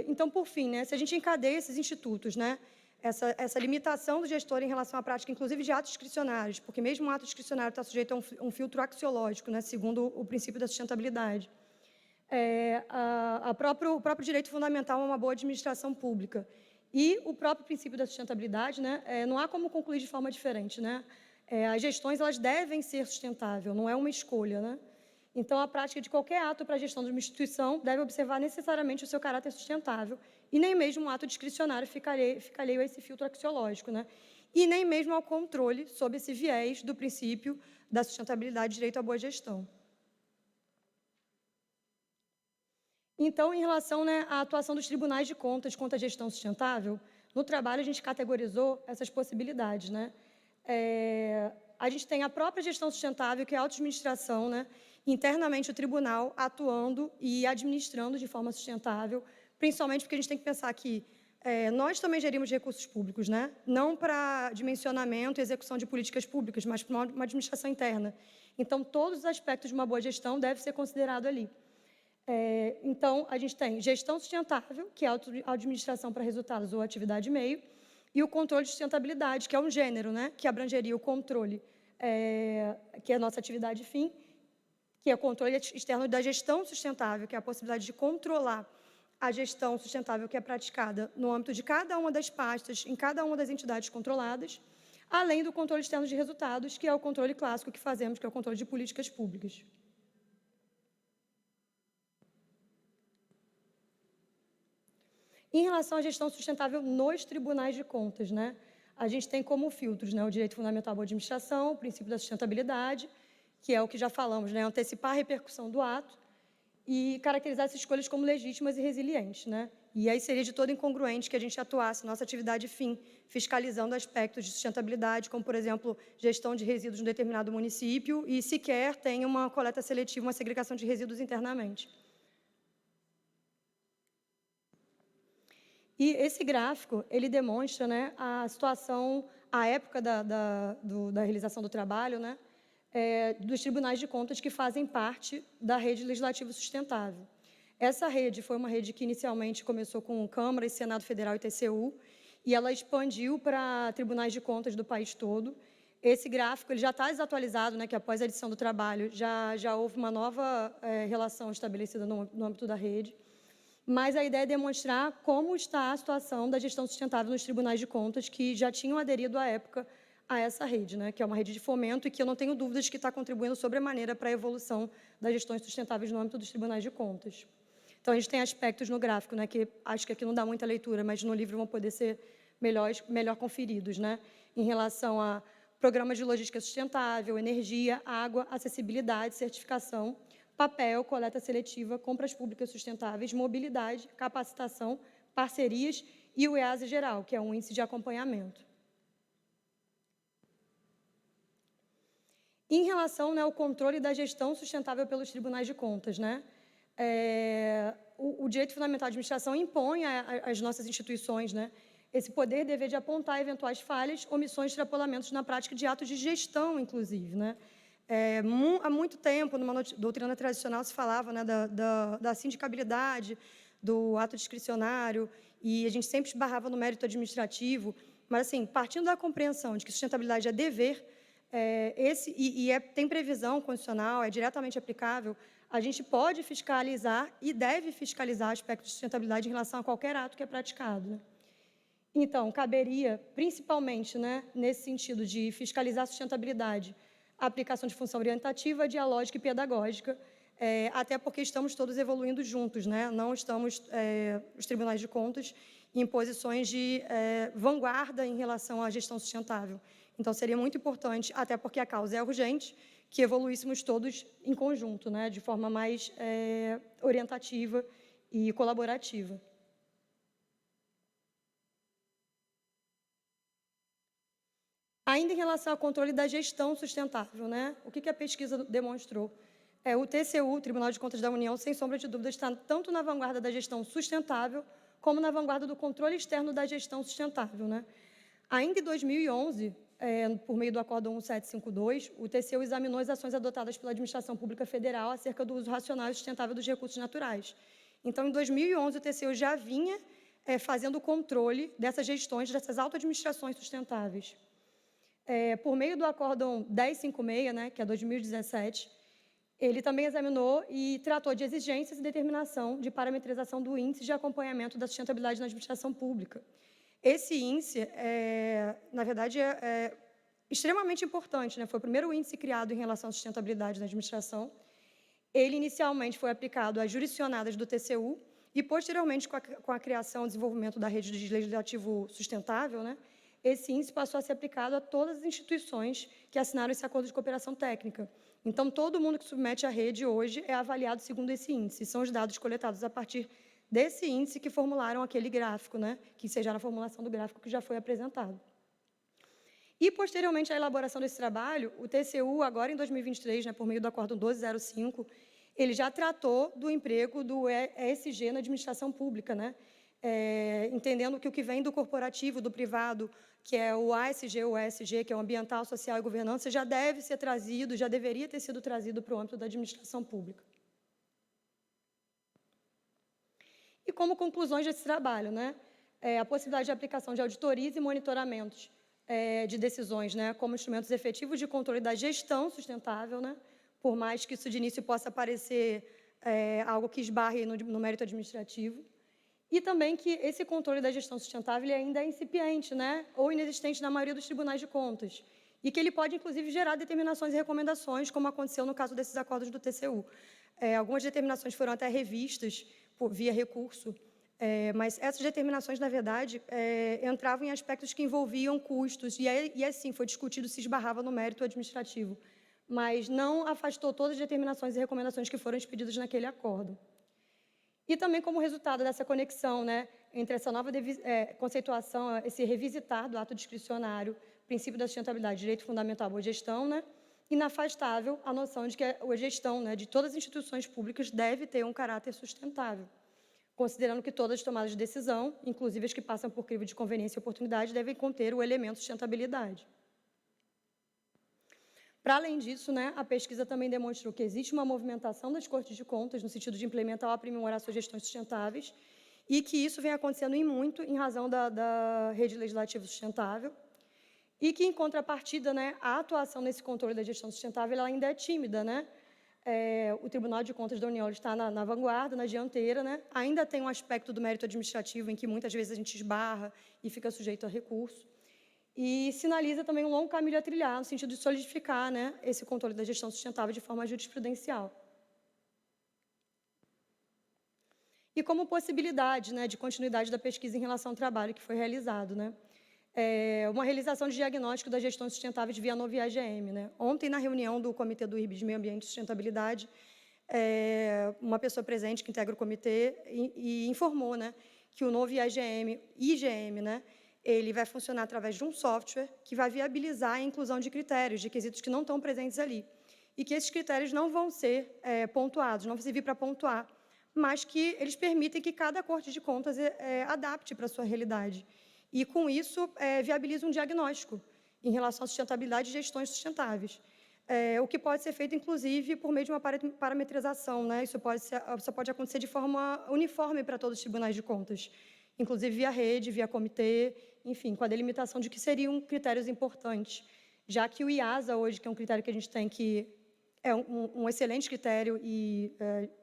Então, por fim, né, se a gente encadeia esses institutos, né, essa limitação do gestor em relação à prática, inclusive de atos discricionários, porque mesmo um ato discricionário está sujeito a um filtro axiológico, né, segundo o princípio da sustentabilidade. O próprio direito fundamental a uma boa administração pública e o próprio princípio da sustentabilidade, né, não há como concluir de forma diferente, né? As gestões elas devem ser sustentáveis, não é uma escolha, né? Então, a prática de qualquer ato para a gestão de uma instituição deve observar necessariamente o seu caráter sustentável e nem mesmo um ato discricionário fica alheio a esse filtro axiológico, né? E nem mesmo ao controle sob esse viés do princípio da sustentabilidade e direito à boa gestão. Então, em relação, né, à atuação dos tribunais de contas quanto à gestão sustentável, no trabalho a gente categorizou essas possibilidades, né? A gente tem a própria gestão sustentável, que é a auto-administração, né? Internamente o tribunal atuando e administrando de forma sustentável, principalmente porque a gente tem que pensar que nós também gerimos recursos públicos, né? Não para dimensionamento e execução de políticas públicas, mas para uma administração interna. Então, todos os aspectos de uma boa gestão devem ser considerados ali. Então, a gente tem gestão sustentável, que é a administração para resultados ou atividade meio, e o controle de sustentabilidade, que é um gênero, né? Que abrangeria o controle, que é a nossa atividade fim, que é o controle externo da gestão sustentável, que é a possibilidade de controlar a gestão sustentável que é praticada no âmbito de cada uma das pastas, em cada uma das entidades controladas, além do controle externo de resultados, que é o controle clássico que fazemos, que é o controle de políticas públicas. Em relação à gestão sustentável nos tribunais de contas, né, a gente tem como filtros, né, o direito fundamental à boa administração, o princípio da sustentabilidade, que é o que já falamos, né, antecipar a repercussão do ato e caracterizar essas escolhas como legítimas e resilientes, né? E aí seria de todo incongruente que a gente atuasse nossa atividade fim fiscalizando aspectos de sustentabilidade, como, por exemplo, gestão de resíduos em um determinado município e sequer tem uma coleta seletiva, uma segregação de resíduos internamente. E esse gráfico, ele demonstra, né, a situação, a época da realização do trabalho, né, dos tribunais de contas que fazem parte da rede legislativa sustentável. Essa rede foi uma rede que inicialmente começou com Câmara e Senado Federal e TCU, e ela expandiu para tribunais de contas do país todo. Esse gráfico ele já está desatualizado, né, que após a edição do trabalho já houve uma nova relação estabelecida no âmbito da rede. Mas a ideia é demonstrar como está a situação da gestão sustentável nos tribunais de contas que já tinham aderido à época a essa rede, né, que é uma rede de fomento e que eu não tenho dúvidas que está contribuindo sobremaneira para a evolução das gestões sustentáveis no âmbito dos tribunais de contas. Então, a gente tem aspectos no gráfico, né, que acho que aqui não dá muita leitura, mas no livro vão poder ser melhor conferidos, né, em relação a programas de logística sustentável, energia, água, acessibilidade, certificação, papel, coleta seletiva, compras públicas sustentáveis, mobilidade, capacitação, parcerias e o EASA geral, que é um índice de acompanhamento. Em relação, né, ao controle da gestão sustentável pelos tribunais de contas, né, o direito fundamental de administração impõe às nossas instituições, né, esse poder e dever de apontar eventuais falhas, omissões, extrapolamentos na prática de atos de gestão, inclusive, né. Há muito tempo, numa doutrina tradicional, se falava, né, da sindicabilidade, do ato discricionário, e a gente sempre esbarrava no mérito administrativo, mas, assim, partindo da compreensão de que sustentabilidade é dever, tem previsão constitucional, é diretamente aplicável, a gente pode fiscalizar e deve fiscalizar aspectos de sustentabilidade em relação a qualquer ato que é praticado, né? Então, caberia, principalmente, né, nesse sentido de fiscalizar a sustentabilidade, a aplicação de função orientativa, dialógica e pedagógica, até porque estamos todos evoluindo juntos, né? Não estamos, os tribunais de contas, em posições de vanguarda em relação à gestão sustentável. Então, seria muito importante, até porque a causa é urgente, que evoluíssemos todos em conjunto, né? De forma mais orientativa e colaborativa. Ainda em relação ao controle da gestão sustentável, né? O que a pesquisa demonstrou? O TCU, o Tribunal de Contas da União, sem sombra de dúvida, está tanto na vanguarda da gestão sustentável, como na vanguarda do controle externo da gestão sustentável, né? Ainda em 2011, por meio do Acórdão 1752, o TCU examinou as ações adotadas pela Administração Pública Federal acerca do uso racional e sustentável dos recursos naturais. Então, em 2011, o TCU já vinha fazendo o controle dessas gestões, dessas autoadministrações sustentáveis. Por meio do Acórdão 1056, né, que é 2017, ele também examinou e tratou de exigências e determinação de parametrização do índice de acompanhamento da sustentabilidade na administração pública. Esse índice, na verdade, é extremamente importante, né? Foi o primeiro índice criado em relação à sustentabilidade na administração. Ele, inicialmente, foi aplicado às jurisdicionadas do TCU e, posteriormente, com a criação e desenvolvimento da rede de legislativo sustentável, né, esse índice passou a ser aplicado a todas as instituições que assinaram esse acordo de cooperação técnica. Então, todo mundo que submete à rede hoje é avaliado segundo esse índice. São os dados coletados a partir desse índice que formularam aquele gráfico, né, que seja na formulação do gráfico que já foi apresentado. E, posteriormente à elaboração desse trabalho, o TCU, agora em 2023, né, por meio do Acórdão 1205, ele já tratou do emprego do ESG na administração pública, né, entendendo que o que vem do corporativo, do privado, que é o ASG, o ESG, que é o ambiental, social e governança, já deve ser trazido, já deveria ter sido trazido para o âmbito da administração pública. E como conclusões desse trabalho, né, a possibilidade de aplicação de auditorias e monitoramentos de decisões, né, como instrumentos efetivos de controle da gestão sustentável, né, por mais que isso de início possa parecer algo que esbarre no mérito administrativo. E também que esse controle da gestão sustentável ele ainda é incipiente, né, ou inexistente na maioria dos tribunais de contas, e que ele pode, inclusive, gerar determinações e recomendações, como aconteceu no caso desses acordos do TCU. Algumas determinações foram até revistas via recurso, mas essas determinações, na verdade, entravam em aspectos que envolviam custos, e assim, foi discutido se esbarrava no mérito administrativo, mas não afastou todas as determinações e recomendações que foram expedidas naquele acordo. E também como resultado dessa conexão, né, entre essa nova conceituação, esse revisitar do ato discricionário, princípio da sustentabilidade, direito fundamental, boa gestão, né, inafastável a noção de que a gestão, né, de todas as instituições públicas deve ter um caráter sustentável, considerando que todas as tomadas de decisão, inclusive as que passam por crivo de conveniência e oportunidade, devem conter o elemento sustentabilidade. Para além disso, né, a pesquisa também demonstrou que existe uma movimentação das cortes de contas no sentido de implementar ou aprimorar suas gestões sustentáveis e que isso vem acontecendo em razão da rede legislativa sustentável e que, em contrapartida, né, a atuação nesse controle da gestão sustentável ela ainda é tímida, né? O Tribunal de Contas da União está na vanguarda, na dianteira, né? Ainda tem um aspecto do mérito administrativo em que muitas vezes a gente esbarra e fica sujeito a recurso. E sinaliza também um longo caminho a trilhar, no sentido de solidificar, né, esse controle da gestão sustentável de forma jurisprudencial. E como possibilidade, né, de continuidade da pesquisa em relação ao trabalho que foi realizado, né? uma realização de diagnóstico das gestões sustentáveis via novo IAGM, né? Ontem, na reunião do Comitê do IRB de Meio Ambiente e Sustentabilidade, uma pessoa presente que integra o comitê e informou, né, que o novo IGM, né, ele vai funcionar através de um software que vai viabilizar a inclusão de critérios, de quesitos que não estão presentes ali. E que esses critérios não vão ser pontuados, não vão servir para pontuar, mas que eles permitem que cada Corte de Contas adapte para a sua realidade. E, com isso, viabiliza um diagnóstico em relação à sustentabilidade e gestões sustentáveis. O que pode ser feito, inclusive, por meio de uma parametrização, né? Isso pode acontecer de forma uniforme para todos os tribunais de contas, inclusive via rede, via comitê, enfim, com a delimitação de que seriam critérios importantes, já que o IASA hoje, que é um critério que a gente tem que é um excelente critério e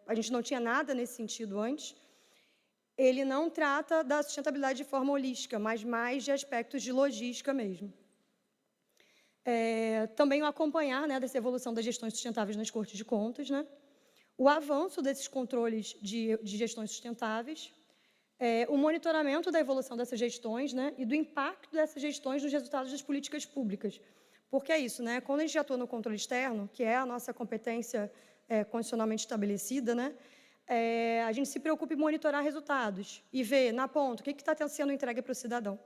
a gente não tinha nada nesse sentido antes, ele não trata da sustentabilidade de forma holística, mas mais de aspectos de logística mesmo. Também o acompanhar, né, dessa evolução das gestões sustentáveis nas Cortes de Contas, né, o avanço desses controles de gestões sustentáveis, o monitoramento da evolução dessas gestões, né, e do impacto dessas gestões nos resultados das políticas públicas. Porque é isso, né, quando a gente atua no controle externo, que é a nossa competência constitucionalmente estabelecida, né, a gente se preocupa em monitorar resultados e ver, na ponta, o que está sendo entregue para o cidadão.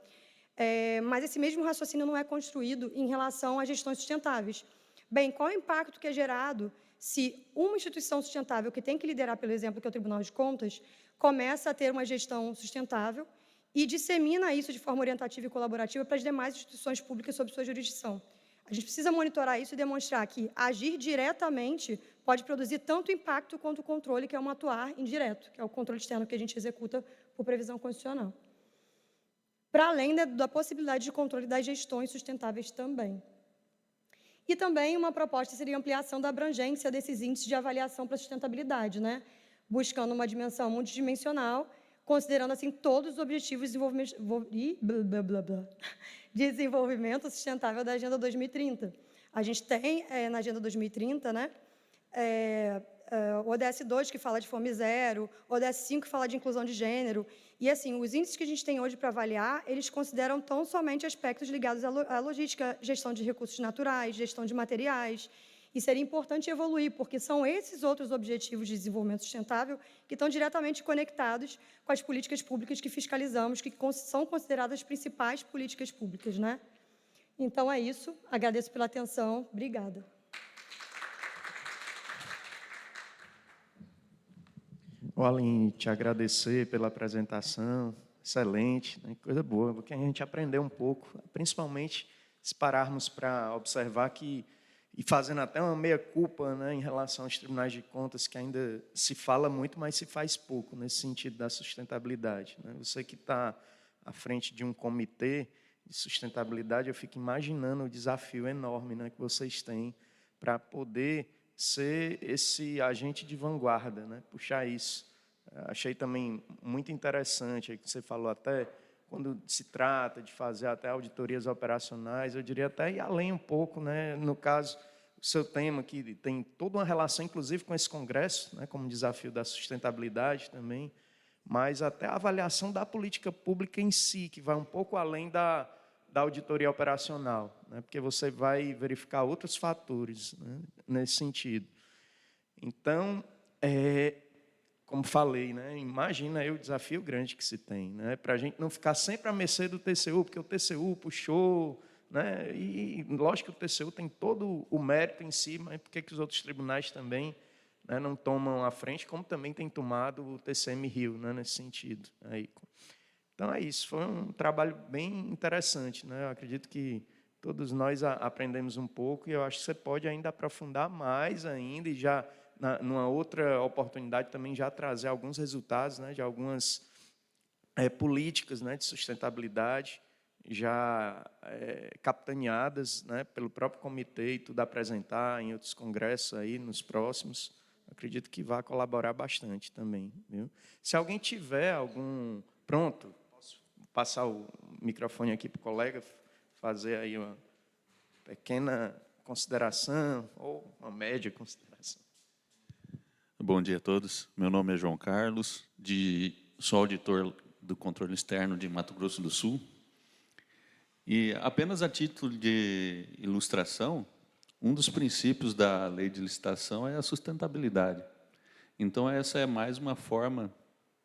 Mas esse mesmo raciocínio não é construído em relação às gestões sustentáveis. Bem, qual é o impacto que é gerado se uma instituição sustentável, que tem que liderar, pelo exemplo, que é o Tribunal de Contas, começa a ter uma gestão sustentável e dissemina isso de forma orientativa e colaborativa para as demais instituições públicas sob sua jurisdição? A gente precisa monitorar isso e demonstrar que agir diretamente pode produzir tanto impacto quanto o controle, que é um atuar indireto, que é o controle externo que a gente executa por previsão constitucional. Para além da possibilidade de controle das gestões sustentáveis também. E também uma proposta seria a ampliação da abrangência desses índices de avaliação para a sustentabilidade, né? Buscando uma dimensão multidimensional, considerando assim todos os objetivos de desenvolvimento sustentável da Agenda 2030. A gente tem na Agenda 2030, né, o ODS 2, que fala de fome zero, o ODS 5, que fala de inclusão de gênero. E, assim, os índices que a gente tem hoje para avaliar, eles consideram tão somente aspectos ligados à logística, gestão de recursos naturais, gestão de materiais. E seria importante evoluir, porque são esses outros objetivos de desenvolvimento sustentável que estão diretamente conectados com as políticas públicas que fiscalizamos, que são consideradas as principais políticas públicas, né? Então, é isso. Agradeço pela atenção. Obrigada. Aline, te agradecer pela apresentação, excelente, né? Coisa boa, porque a gente aprendeu um pouco, principalmente se pararmos para observar que, e fazendo até uma meia-culpa, né, em relação aos tribunais de contas, que ainda se fala muito, mas se faz pouco nesse sentido da sustentabilidade, né? Você que está à frente de um comitê de sustentabilidade, eu fico imaginando o desafio enorme, né, que vocês têm para poder ser esse agente de vanguarda, né? Puxar isso. Achei também muito interessante, aí que você falou até, quando se trata de fazer até auditorias operacionais, eu diria até ir além um pouco, né? No caso, o seu tema, que tem toda uma relação, inclusive, com esse congresso, né? Como desafio da sustentabilidade também, mas até a avaliação da política pública em si, que vai um pouco além da auditoria operacional, né? Porque você vai verificar outros fatores, né, nesse sentido. Então, como falei, né, imagina aí o desafio grande que se tem, né, para a gente não ficar sempre à mercê do TCU, porque o TCU puxou, né, e lógico que o TCU tem todo o mérito em si, mas por que os outros tribunais também, né, não tomam a frente, como também tem tomado o TCM Rio, né, nesse sentido. Aí, então, é isso. Foi um trabalho bem interessante, né? Eu acredito que todos nós aprendemos um pouco e eu acho que você pode ainda aprofundar mais ainda e já, numa outra oportunidade, também já trazer alguns resultados, né, de algumas políticas, né, de sustentabilidade já capitaneadas, né, pelo próprio comitê e tudo apresentar em outros congressos aí nos próximos. Acredito que vai colaborar bastante também, viu? Se alguém tiver algum... Pronto. Passar o microfone aqui para o colega, fazer aí uma pequena consideração ou uma média consideração. Bom dia a todos. Meu nome é João Carlos, sou auditor do controle externo de Mato Grosso do Sul. E apenas a título de ilustração, um dos princípios da lei de licitação é a sustentabilidade. Então, essa é mais uma forma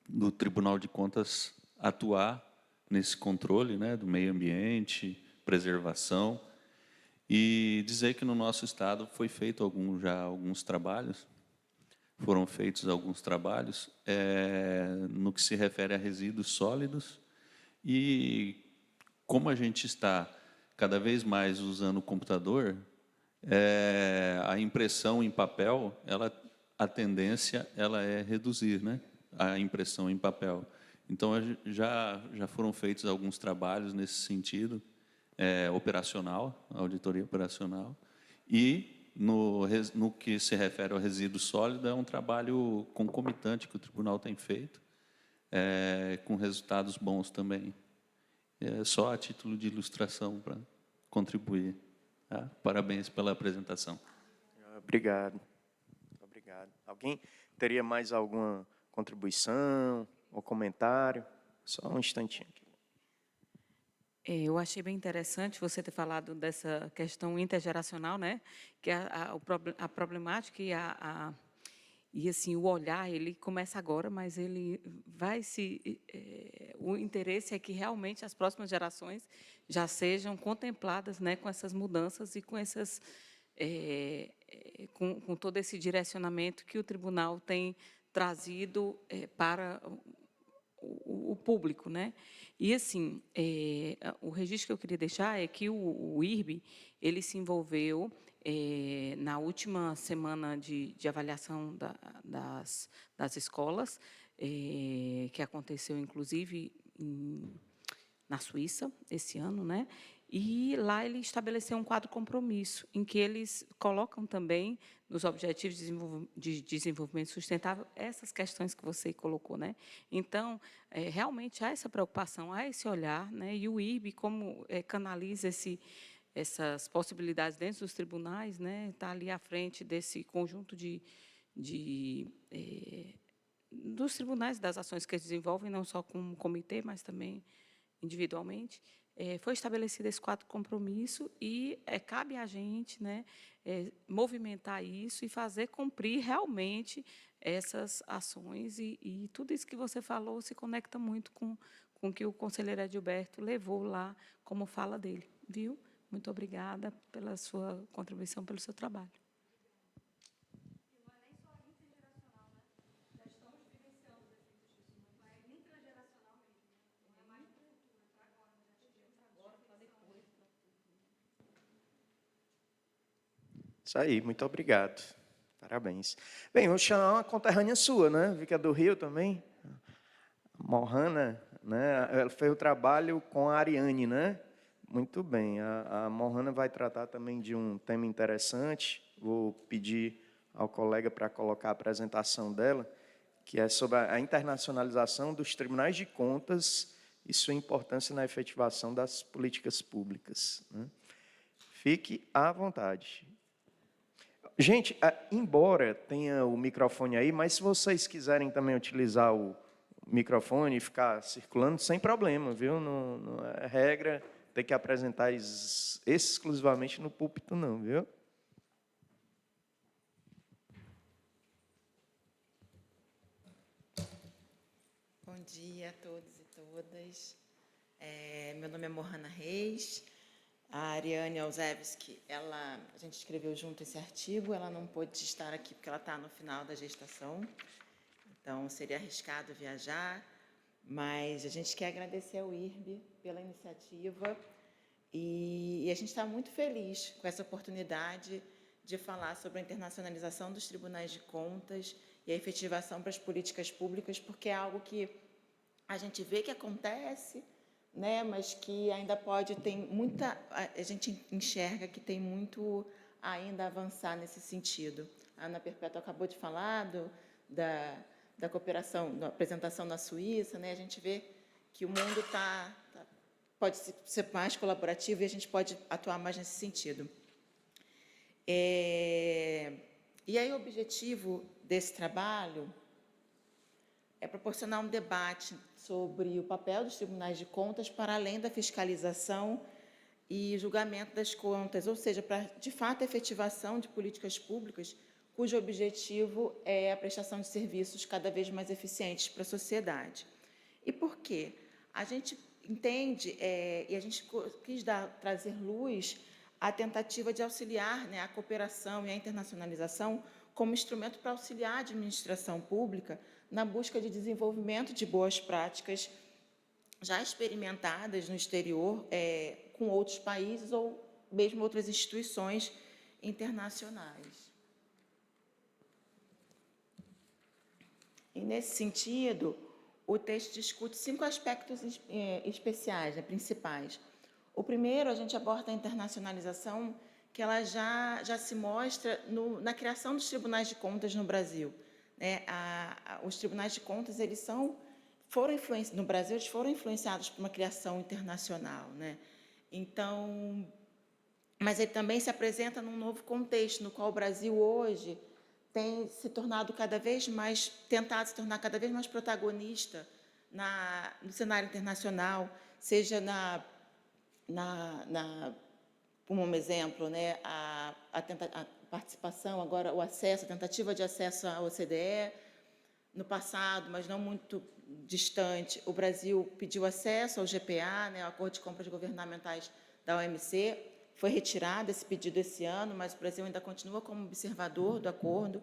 do Tribunal de Contas atuar nesse controle, né, do meio ambiente, preservação, e dizer que no nosso estado foi feito já alguns trabalhos, foram feitos alguns trabalhos no que se refere a resíduos sólidos, e como a gente está cada vez mais usando o computador, a impressão em papel, a tendência ela é reduzir, né, a impressão em papel. Então, já foram feitos alguns trabalhos nesse sentido, operacional, auditoria operacional, e no que se refere ao resíduo sólido, é um trabalho concomitante que o tribunal tem feito, com resultados bons também. Só a título de ilustração para contribuir. Tá? Parabéns pela apresentação. Obrigado. Obrigado. Alguém teria mais alguma contribuição ou comentário? Só um instantinho aqui. Eu achei bem interessante você ter falado dessa questão intergeracional, né? Que a problemática e assim o olhar ele começa agora, mas ele vai o interesse é que realmente as próximas gerações já sejam contempladas, né, com essas mudanças e com essas com todo esse direcionamento que o tribunal tem trazido para o público, né? E assim, o registro que eu queria deixar é que o IRB ele se envolveu na última semana de avaliação das escolas, que aconteceu inclusive na Suíça esse ano, né? E lá ele estabeleceu um quadro compromisso, em que eles colocam também nos objetivos de desenvolvimento sustentável essas questões que você colocou, né? Então, realmente há essa preocupação, há esse olhar, né? E o IRB, como canaliza essas possibilidades dentro dos tribunais, né? Está ali à frente desse conjunto dos tribunais, das ações que eles desenvolvem, não só como comitê, mas também individualmente. Foi estabelecido esse quadro compromisso e cabe a gente, né, movimentar isso e fazer cumprir realmente essas ações, e tudo isso que você falou se conecta muito com o que o conselheiro Edilberto levou lá como fala dele, viu? Muito obrigada pela sua contribuição, pelo seu trabalho. Isso aí, muito obrigado. Parabéns. Bem, vou chamar uma conterrânea sua, né? Vi que é do Rio também. Mohana, né? Ela fez o trabalho com a Ariane, né? Muito bem. A Mohana vai tratar também de um tema interessante. Vou pedir ao colega para colocar a apresentação dela, que é sobre a internacionalização dos tribunais de contas e sua importância na efetivação das políticas públicas, né? Fique à vontade. Gente, embora tenha o microfone aí, mas se vocês quiserem também utilizar o microfone e ficar circulando, sem problema, viu? Não é regra ter que apresentar exclusivamente no púlpito, não, viu? Bom dia a todos e todas. Meu nome é Mohana Reis. A Ariane Alzevski, a gente escreveu junto esse artigo, ela não pôde estar aqui porque ela está no final da gestação, então seria arriscado viajar, mas a gente quer agradecer ao IRB pela iniciativa e a gente está muito feliz com essa oportunidade de falar sobre a internacionalização dos tribunais de contas e a efetivação para as políticas públicas, porque é algo que a gente vê que acontece, né, mas que ainda a gente enxerga que tem muito ainda a avançar nesse sentido. A Ana Perpétua acabou de falar da cooperação, da apresentação na Suíça, né, a gente vê que o mundo pode ser mais colaborativo e a gente pode atuar mais nesse sentido. E aí o objetivo desse trabalho é proporcionar um debate sobre o papel dos tribunais de contas para além da fiscalização e julgamento das contas, ou seja, para, de fato, a efetivação de políticas públicas cujo objetivo é a prestação de serviços cada vez mais eficientes para a sociedade. E por quê? A gente entende, e a gente quis trazer luz à tentativa de auxiliar, né, a cooperação e a internacionalização como instrumento para auxiliar a administração pública na busca de desenvolvimento de boas práticas já experimentadas no exterior com outros países ou mesmo outras instituições internacionais. E, nesse sentido, o texto discute 5 aspectos especiais, né, principais. O primeiro, a gente aborda a internacionalização, que ela já se mostra na criação dos tribunais de contas no Brasil. Né? Os tribunais de contas, no Brasil, eles foram influenciados por uma criação internacional. Né? Então, mas ele também se apresenta num novo contexto, no qual o Brasil hoje tem se tornado tentado se tornar cada vez mais protagonista no cenário internacional, seja como um exemplo, né, a participação, agora o acesso, a tentativa de acesso à OCDE. No passado, mas não muito distante, o Brasil pediu acesso ao GPA, né, ao Acordo de Compras Governamentais da OMC. Foi retirado esse pedido esse ano, mas o Brasil ainda continua como observador do acordo,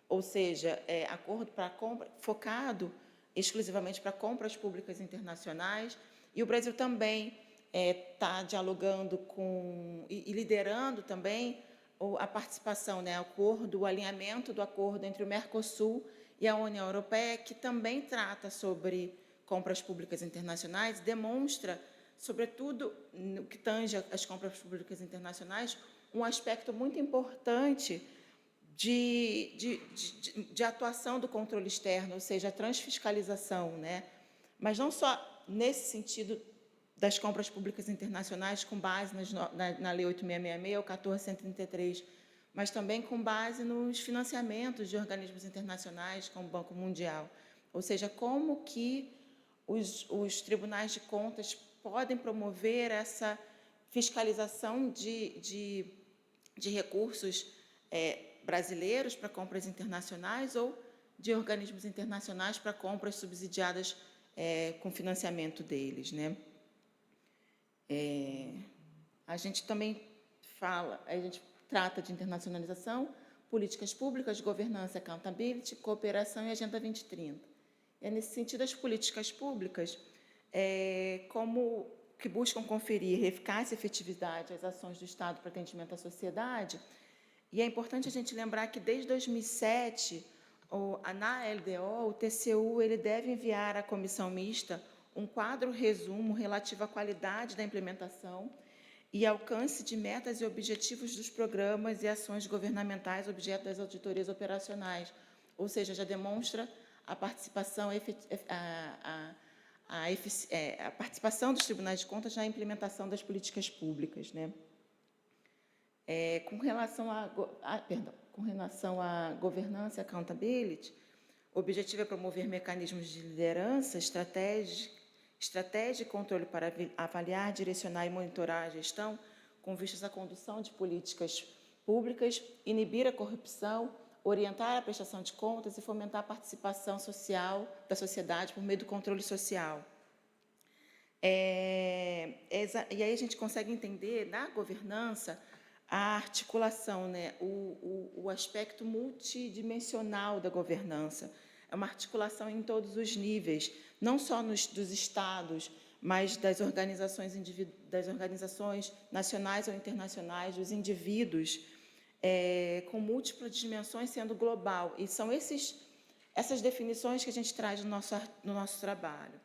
ou seja, acordo para compra focado exclusivamente para compras públicas internacionais. E o Brasil também está dialogando e liderando também a participação, né, o alinhamento do acordo entre o Mercosul e a União Europeia, que também trata sobre compras públicas internacionais, demonstra, sobretudo no que tange às compras públicas internacionais, um aspecto muito importante de atuação do controle externo, ou seja, a transfiscalização, né? Mas não só nesse sentido das compras públicas internacionais com base na Lei 8.666 ou 14.133, mas também com base nos financiamentos de organismos internacionais, como o Banco Mundial. Ou seja, como que os tribunais de contas podem promover essa fiscalização de recursos brasileiros para compras internacionais ou de organismos internacionais para compras subsidiadas com financiamento deles, né? A gente também trata de internacionalização, políticas públicas, governança, accountability, cooperação e Agenda 2030. Nesse sentido, as políticas públicas, como que buscam conferir eficácia e efetividade às ações do Estado para atendimento à sociedade, e é importante a gente lembrar que, desde 2007, na LDO, o TCU ele deve enviar à comissão mista um quadro-resumo relativo à qualidade da implementação e alcance de metas e objetivos dos programas e ações governamentais objeto das auditorias operacionais, ou seja, já demonstra a participação, a participação dos tribunais de contas na implementação das políticas públicas, né? Com relação à governança e accountability, o objetivo é promover mecanismos de liderança, estratégia e controle para avaliar, direcionar e monitorar a gestão com vistas à condução de políticas públicas, inibir a corrupção, orientar a prestação de contas e fomentar a participação social da sociedade por meio do controle social. E aí a gente consegue entender, na governança, a articulação, né, o aspecto multidimensional da governança. É uma articulação em todos os níveis, não só dos estados, mas das organizações nacionais ou internacionais, dos indivíduos, com múltiplas dimensões, sendo global. E são essas definições que a gente traz no nosso trabalho.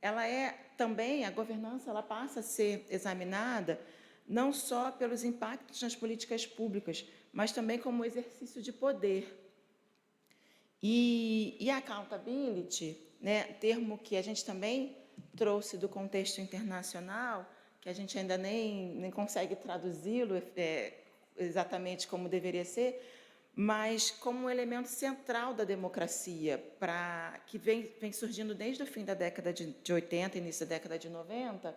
A governança ela passa a ser examinada não só pelos impactos nas políticas públicas, mas também como exercício de poder. E a accountability, né, termo que a gente também trouxe do contexto internacional, que a gente ainda nem consegue traduzi-lo exatamente como deveria ser, mas como um elemento central da democracia, que vem surgindo desde o fim da década de 80, início da década de 90,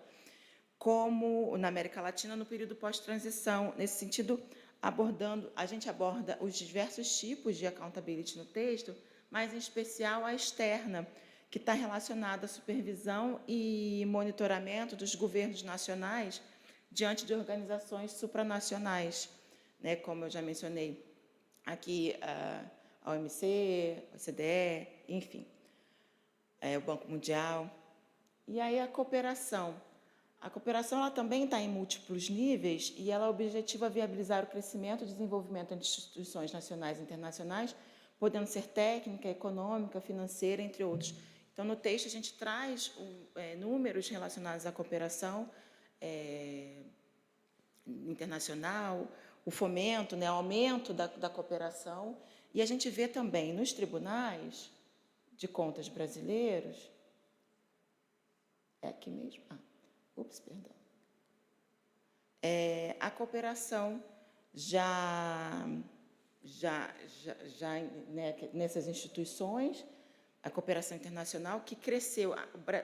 como na América Latina no período pós-transição. Nesse sentido, a gente aborda os diversos tipos de accountability no texto, mas em especial a externa, que está relacionada à supervisão e monitoramento dos governos nacionais diante de organizações supranacionais, né, como eu já mencionei aqui, a OMC, a OCDE, enfim, o Banco Mundial. E aí a cooperação. A cooperação ela também está em múltiplos níveis e ela objetiva viabilizar o crescimento e desenvolvimento entre instituições nacionais e internacionais, podendo ser técnica, econômica, financeira, entre outros. Então, no texto, a gente traz números relacionados à cooperação internacional, o fomento, né, o aumento da cooperação, e a gente vê também nos tribunais de contas brasileiros, é aqui mesmo, perdão, a cooperação né, nessas instituições, a cooperação internacional que cresceu,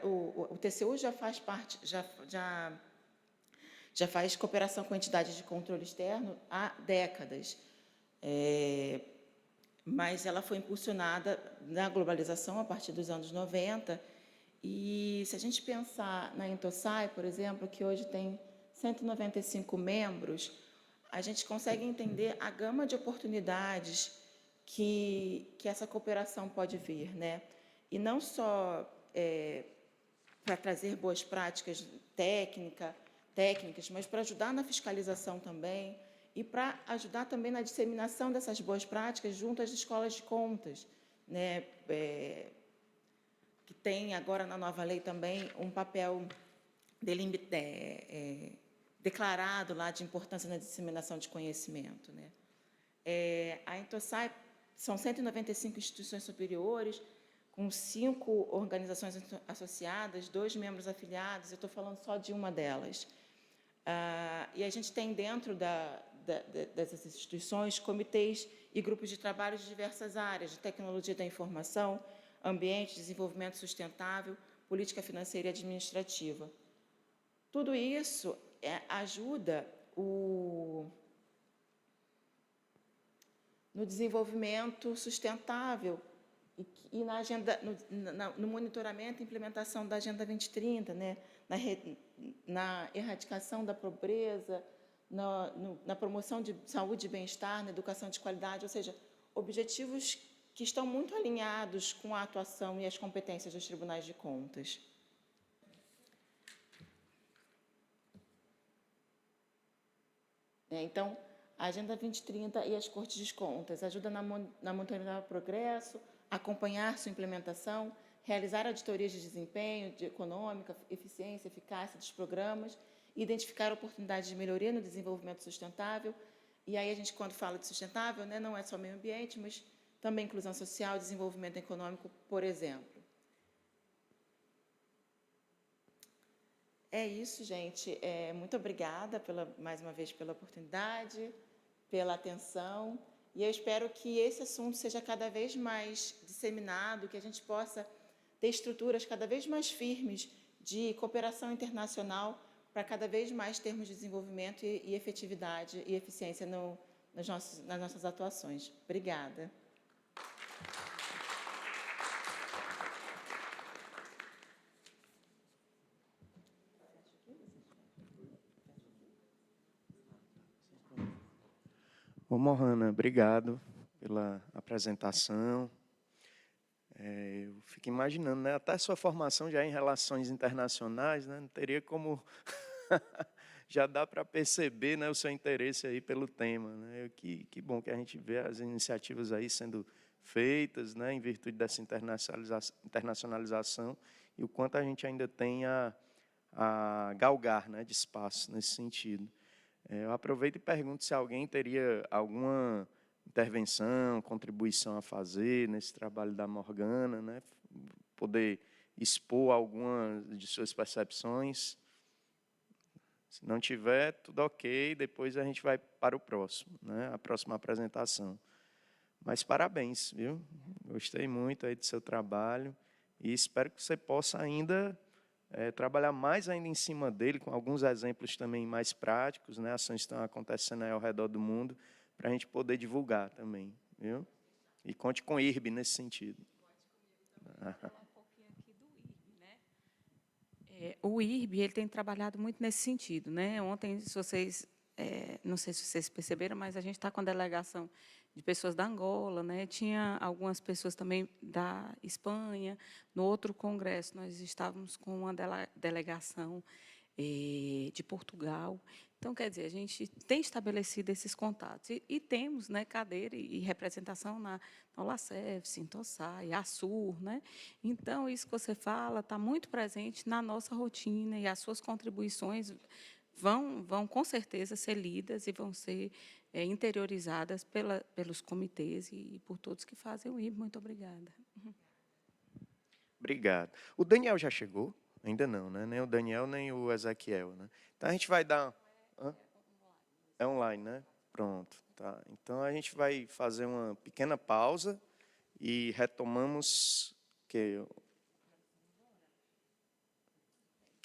o TCU já faz parte, já faz cooperação com entidades de controle externo há décadas, mas ela foi impulsionada na globalização a partir dos anos 90, e se a gente pensar na Intosai, por exemplo, que hoje tem 195 membros, a gente consegue entender a gama de oportunidades que essa cooperação pode vir, né? E não só para trazer boas práticas técnicas, mas para ajudar na fiscalização também e para ajudar também na disseminação dessas boas práticas junto às escolas de contas, né? Que tem agora na nova lei também um papel declarado lá de importância na disseminação de conhecimento, né? A Intosai são 195 instituições superiores, com 5 organizações associadas, 2 membros afiliados, eu estou falando só de uma delas. E a gente tem dentro dessas instituições comitês e grupos de trabalho de diversas áreas, de tecnologia da informação, ambiente, desenvolvimento sustentável, política financeira e administrativa. Tudo isso ajuda no desenvolvimento sustentável e no monitoramento e implementação da Agenda 2030, né? Na erradicação da pobreza, na promoção de saúde e bem-estar, na educação de qualidade, ou seja, objetivos que estão muito alinhados com a atuação e as competências dos tribunais de contas. Então, a Agenda 2030 e as Cortes de Contas ajudam na monitorar o progresso, acompanhar sua implementação, realizar auditorias de desempenho, de econômica, eficiência, eficácia dos programas, identificar oportunidades de melhoria no desenvolvimento sustentável. E aí a gente, quando fala de sustentável, né, não é só meio ambiente, mas também inclusão social, desenvolvimento econômico, por exemplo. É isso, gente. Muito obrigada, mais uma vez, pela oportunidade, pela atenção. E eu espero que esse assunto seja cada vez mais disseminado, que a gente possa ter estruturas cada vez mais firmes de cooperação internacional para cada vez mais termos de desenvolvimento e efetividade e eficiência nas nossas atuações. Obrigada. Ô, Mohana, obrigado pela apresentação. Eu fico imaginando, né? Até a sua formação já em relações internacionais, né? Não teria como... já dá para perceber, né, o seu interesse aí pelo tema, né? Que bom que a gente vê as iniciativas aí sendo feitas, né, em virtude dessa internacionalização e o quanto a gente ainda tem a galgar, né, de espaço nesse sentido. Eu aproveito e pergunto se alguém teria alguma intervenção, contribuição a fazer nesse trabalho da Morgana, né? Poder expor alguma de suas percepções. Se não tiver, tudo ok, depois a gente vai para o próximo, né? A próxima apresentação. Mas parabéns, viu? Gostei muito aí do seu trabalho e espero que você possa ainda trabalhar mais ainda em cima dele, com alguns exemplos também mais práticos, né? Ações estão acontecendo aí ao redor do mundo, para a gente poder divulgar também, viu? E conte com o IRB nesse sentido. O IRB ele tem trabalhado muito nesse sentido, né? Ontem, se vocês, não sei se vocês perceberam, mas a gente está com a delegação de pessoas da Angola, né? Tinha algumas pessoas também da Espanha. No outro congresso, nós estávamos com uma delegação de Portugal. Então, quer dizer, a gente tem estabelecido esses contatos e temos, né, cadeira e representação na Olacef, Sintosai, Assur, né? Então, isso que você fala está muito presente na nossa rotina e as suas contribuições vão com certeza ser lidas e vão ser interiorizadas pelos comitês e por todos que fazem o IRB. Muito obrigada. Obrigado. O Daniel já chegou? Ainda não, né? Nem o Daniel, nem o Ezequiel, né? Então, a gente vai dar... É online, né? Pronto. Tá. Então, a gente vai fazer uma pequena pausa e retomamos... Que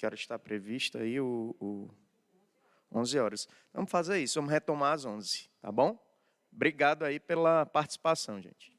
hora está previsto aí? 11 horas. Vamos fazer isso, vamos retomar às 11, tá bom? Obrigado aí pela participação, gente.